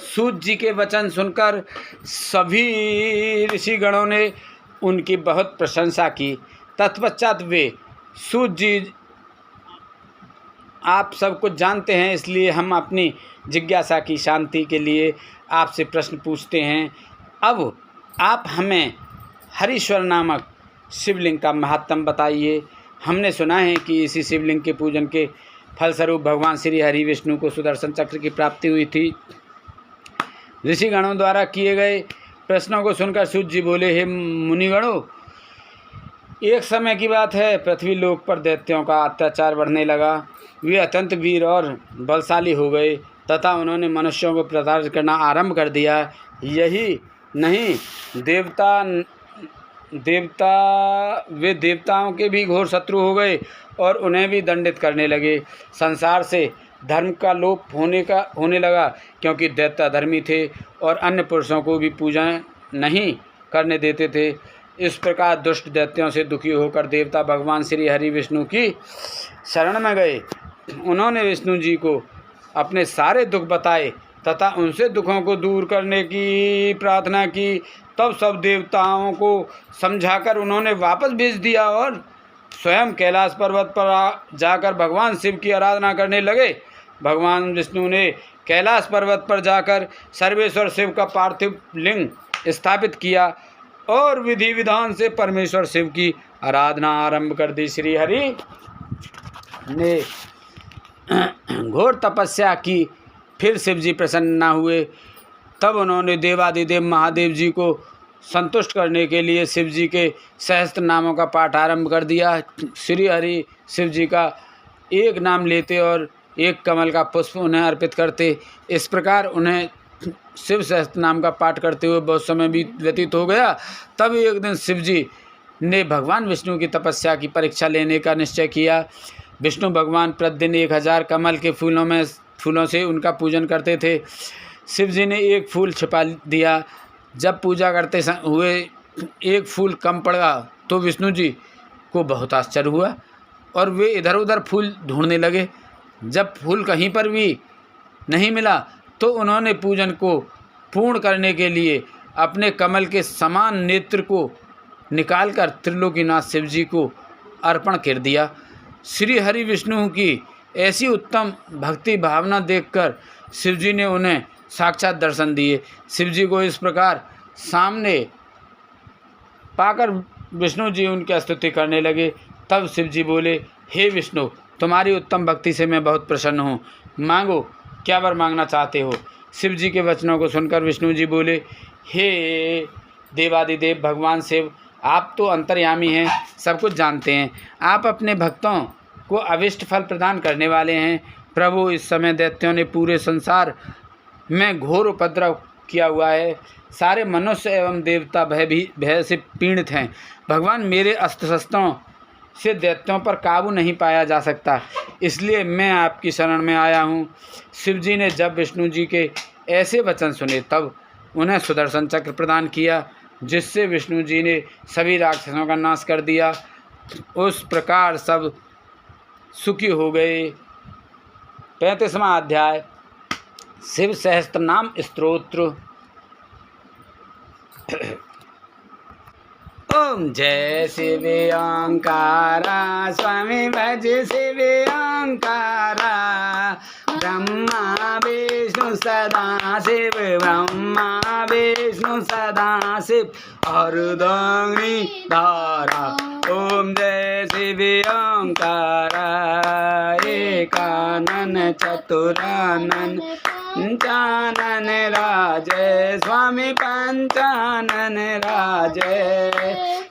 सूत जी के वचन सुनकर सभी ऋषिगणों ने उनकी बहुत प्रशंसा की। तत्पश्चात वे, सूत जी, आप सब कुछ जानते हैं, इसलिए हम अपनी जिज्ञासा की शांति के लिए आपसे प्रश्न पूछते हैं। अब आप हमें हरीश्वर नामक शिवलिंग का महात्म्य बताइए। हमने सुना है कि इसी शिवलिंग के पूजन के फलस्वरूप भगवान श्री हरि विष्णु को सुदर्शन चक्र की प्राप्ति हुई थी। ऋषिगणों द्वारा किए गए प्रश्नों को सुनकर सूत जी बोले, हे मुनिगणों, एक समय की बात है, पृथ्वी लोक पर दैत्यों का अत्याचार बढ़ने लगा। वे अत्यंत वीर और बलशाली हो गए तथा उन्होंने मनुष्यों को प्रताड़ित करना आरंभ कर दिया। यही नहीं, वे देवताओं के भी घोर शत्रु हो गए और उन्हें भी दंडित करने लगे। संसार से धर्म का लोप होने लगा, क्योंकि दैत्य धर्मी थे और अन्य पुरुषों को भी पूजा नहीं करने देते थे। इस प्रकार दुष्ट दैत्यों से दुखी होकर देवता भगवान श्री हरि विष्णु की शरण में गए। उन्होंने विष्णु जी को अपने सारे दुख बताए तथा उनसे दुखों को दूर करने की प्रार्थना की। तब सब देवताओं को समझाकर उन्होंने वापस भेज दिया और स्वयं कैलाश पर्वत पर जाकर भगवान शिव की आराधना करने लगे। भगवान विष्णु ने कैलाश पर्वत पर जाकर सर्वेश्वर शिव का पार्थिव लिंग स्थापित किया और विधि विधान से परमेश्वर शिव की आराधना आरंभ कर दी। श्री हरि ने घोर तपस्या की। फिर शिव जी प्रसन्न न हुए। तब उन्होंने देवादिदेव महादेव जी को संतुष्ट करने के लिए शिव जी के सहस्त्र नामों का पाठ आरंभ कर दिया। श्री हरि शिव जी का एक नाम लेते और एक कमल का पुष्प उन्हें अर्पित करते। इस प्रकार उन्हें शिव सहस्त्र नाम का पाठ करते हुए बहुत समय भी व्यतीत हो गया। तब एक दिन शिव जी ने भगवान विष्णु की तपस्या की परीक्षा लेने का निश्चय किया। विष्णु भगवान प्रतिदिन 1000 कमल के फूलों से उनका पूजन करते थे। शिव जी ने एक फूल छिपा दिया। जब पूजा करते हुए एक फूल कम पड़ा तो विष्णु जी को बहुत आश्चर्य हुआ और वे इधर उधर फूल ढूंढने लगे। जब फूल कहीं पर भी नहीं मिला तो उन्होंने पूजन को पूर्ण करने के लिए अपने कमल के समान नेत्र को निकालकर त्रिलोकीनाथ शिव जी को अर्पण कर दिया। श्री हरि विष्णु की ऐसी उत्तम भक्ति भावना देखकर शिव जी ने उन्हें साक्षात दर्शन दिए। शिव जी को इस प्रकार सामने पाकर विष्णु जी उनकी स्तुति करने लगे। तब शिव जी बोले, हे विष्णु, तुम्हारी उत्तम भक्ति से मैं बहुत प्रसन्न हूँ, मांगो, क्या वर मांगना चाहते हो। शिव जी के वचनों को सुनकर विष्णु जी बोले, हे देवादिदेव भगवान शिव, आप तो अंतर्यामी हैं, सब कुछ जानते हैं। आप अपने भक्तों को अभिष्ट फल प्रदान करने वाले हैं। प्रभु, इस समय दैत्यों ने पूरे संसार में घोर उपद्रव किया हुआ है। सारे मनुष्य एवं देवता भय से पीड़ित हैं। भगवान, मेरे अस्त्र शस्त्रों से दैत्यों पर काबू नहीं पाया जा सकता, इसलिए मैं आपकी शरण में आया हूँ। शिव जी ने जब विष्णु जी के ऐसे वचन सुने तब उन्हें सुदर्शन चक्र प्रदान किया, जिससे विष्णु जी ने सभी राक्षसों का नाश कर दिया। उस प्रकार सब सुखी हो गए। 35वां अध्याय, शिव सहस्त्र नाम स्तोत्र। ओम जय शिव ओंकारा, स्वामी भज शिव ओंकारा। ब्रह्मा विष्णु सदा शिव, ब्रह्मा विष्णु सदा शिव, अर्धांगिनी धारा। ओम जय शिव ओंकारा, एकानन चतुरानन पंचानन राजय, स्वामी पंचानन राजय।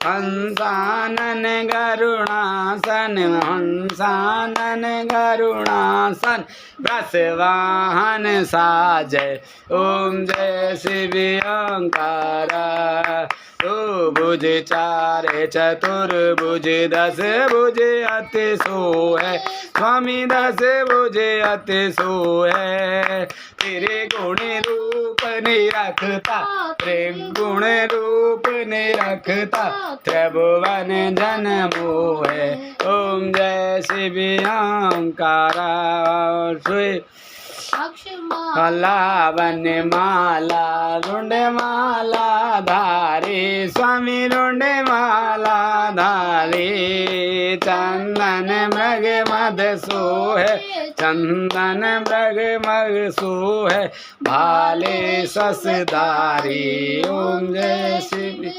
हंसानन गरुणासन, हंसानन गरुणासन, वृषवाहन साजय। ओम जय शिव ओंकारा। तो भुज चार चतुर्भुज, 10 भुज अति सोहै, स्वामी 10 भुज अति सोहै। तेरे गुण रूप निरखता, त्रिगुण रूप निरखता, त्रिभुवन जन मोहै। ओम जय शिव ओंकारा। वन माला रुंड माला धारी, स्वामी रुंड माला धारी। चंदन मृग मद सोहै, चंदन मृग मग सोहै, भाले ससधारी। ओम जय शिव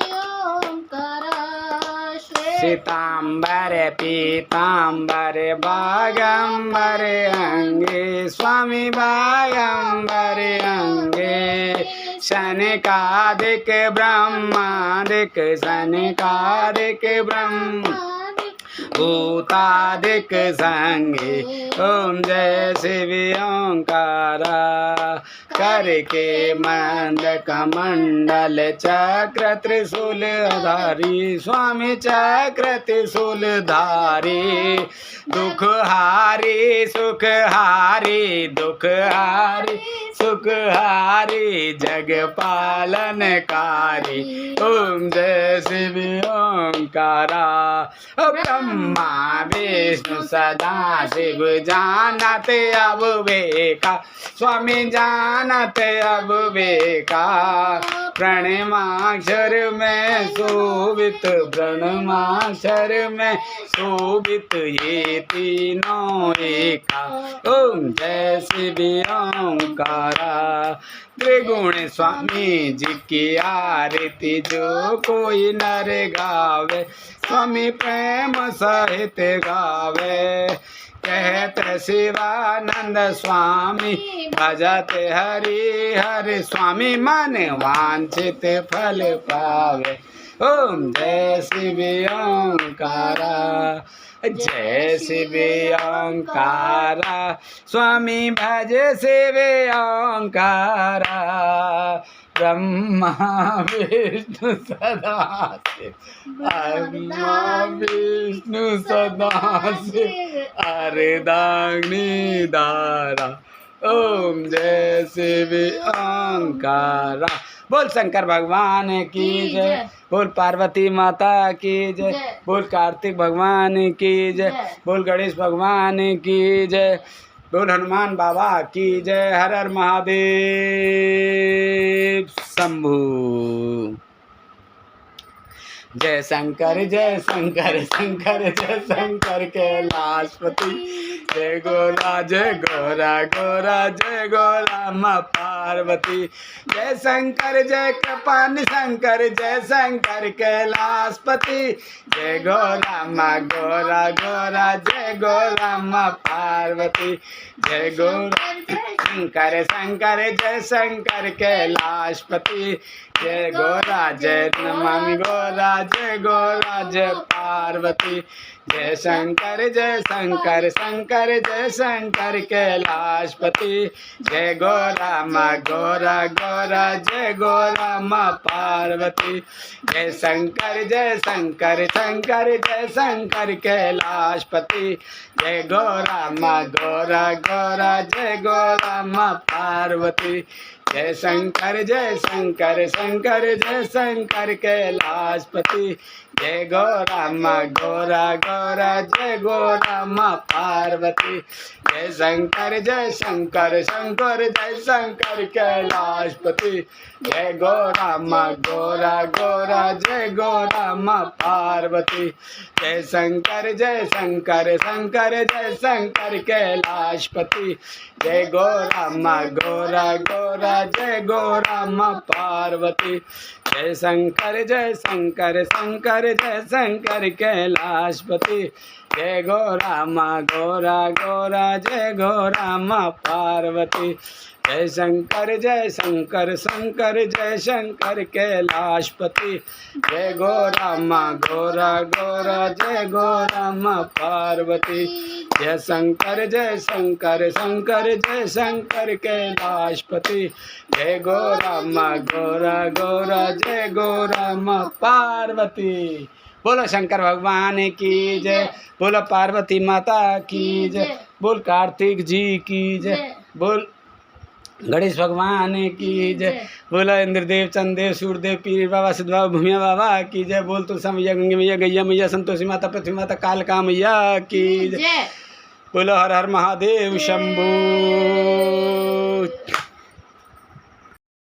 सीतांबर पीतांबर, बागंबर अंगे, स्वामी बागंबर अंगे। शनिकादिक ब्रह्मादिक, शनिकादिक ब्रह्म भूतादिक संगे। ओम जय शिव ओंकारा। करके मंद कमंडल चक्र त्रिशूल धारी, स्वामी चक्र त्रिशूल धारी। दुख हारी सुख हारी, दुख हारी सुख हारी, जग पालनकारी। ओम जय शिव ओंकारा। ब्रह्मा विष्णु सदा शिव, जानत अब वेका, स्वामी जानत अब वेका। प्रणमाक्षर में शोभित, प्रणमाक्षर में शोभित, ये तीनों एका। ओम जय शिव ओंकारा। त्रिगुण स्वामी जी की आरती जो कोई नर गावे, स्वामी प्रेम सहित गावे। कहते शिवानंद स्वामी, भजते हरि हरि, स्वामी मन वांछित फल पावे। ओम जय शिव ओंकारा। जय शिव ओंकारा, स्वामी भज शिव ओंकारा। ब्रह्मा विष्णु सदा शिव, ब्रह्मा विष्णु सदा शिव, अर्धांगिनी धारा। ओम जय शिव ओंकारा। बोल शंकर भगवान की जय, बोल पार्वती माता की जय, बोल कार्तिक भगवान की जय, बोल गणेश भगवान की जय, बोल हनुमान बाबा की जय। हर हर महादेव शंभू। जय शंकर शंकर, जय शंकर कैलाशपति। जय गोरा गोरा जय गोरा माँ पार्वती। जय शंकर जय कृपानि शंकर जय शंकर कैलाशपति। जय गोरा गोरा जय गोरा माँ पार्वती। जय गोरा शंकर शंकर जय शंकर कैलाशपति। जय गोरा जय नमामि गोरा जय पार्वती। जय शंकर शंकर जय शंकर कैलाशपति। जय गोरा जय गोरा माँ पार्वती। जय शंकर शंकर जय शंकर कैलाशपति। जय गोरा जय गोरा माँ पार्वती। जय शंकर शंकर जय शंकर कैलाशपति। जय गोरा जय गोरा माँ पार्वती। जय शंकर शंकर जय शंकर कैलाशपति। जय गोरा जय गोरा माँ पार्वती। जय शंकर शंकर जय शंकर कैलाशपति। जय गोरा जय गोरा माँ पार्वती। जय शंकर शंकर जय शंकर कैलाशपति। जय गोरा जय गोरा माँ पार्वती। जय शंकर शंकर जय शंकर कैलाशपति। जय गोरा जय गोरा माँ पार्वती। जय शंकर शंकर जय शंकर कैलाशपति। जय गोरा जय गोरा माँ पार्वती। बोलो शंकर भगवान की जय, बोलो पार्वती माता की जय, बोल कार्तिक जी की जय, बोल गणेश भगवान की जय, बोला इंद्रदेव चंद्रदेव सूर्यदेव पीर बाबा सिद्ध बाबा भूमिया बाबा की जय, बोल तुलसा मैया गंगे मैया गैया मैया संतोषी माता पृथ्वी माता कालका मैया की जय, बोलो हर हर महादेव शंभू।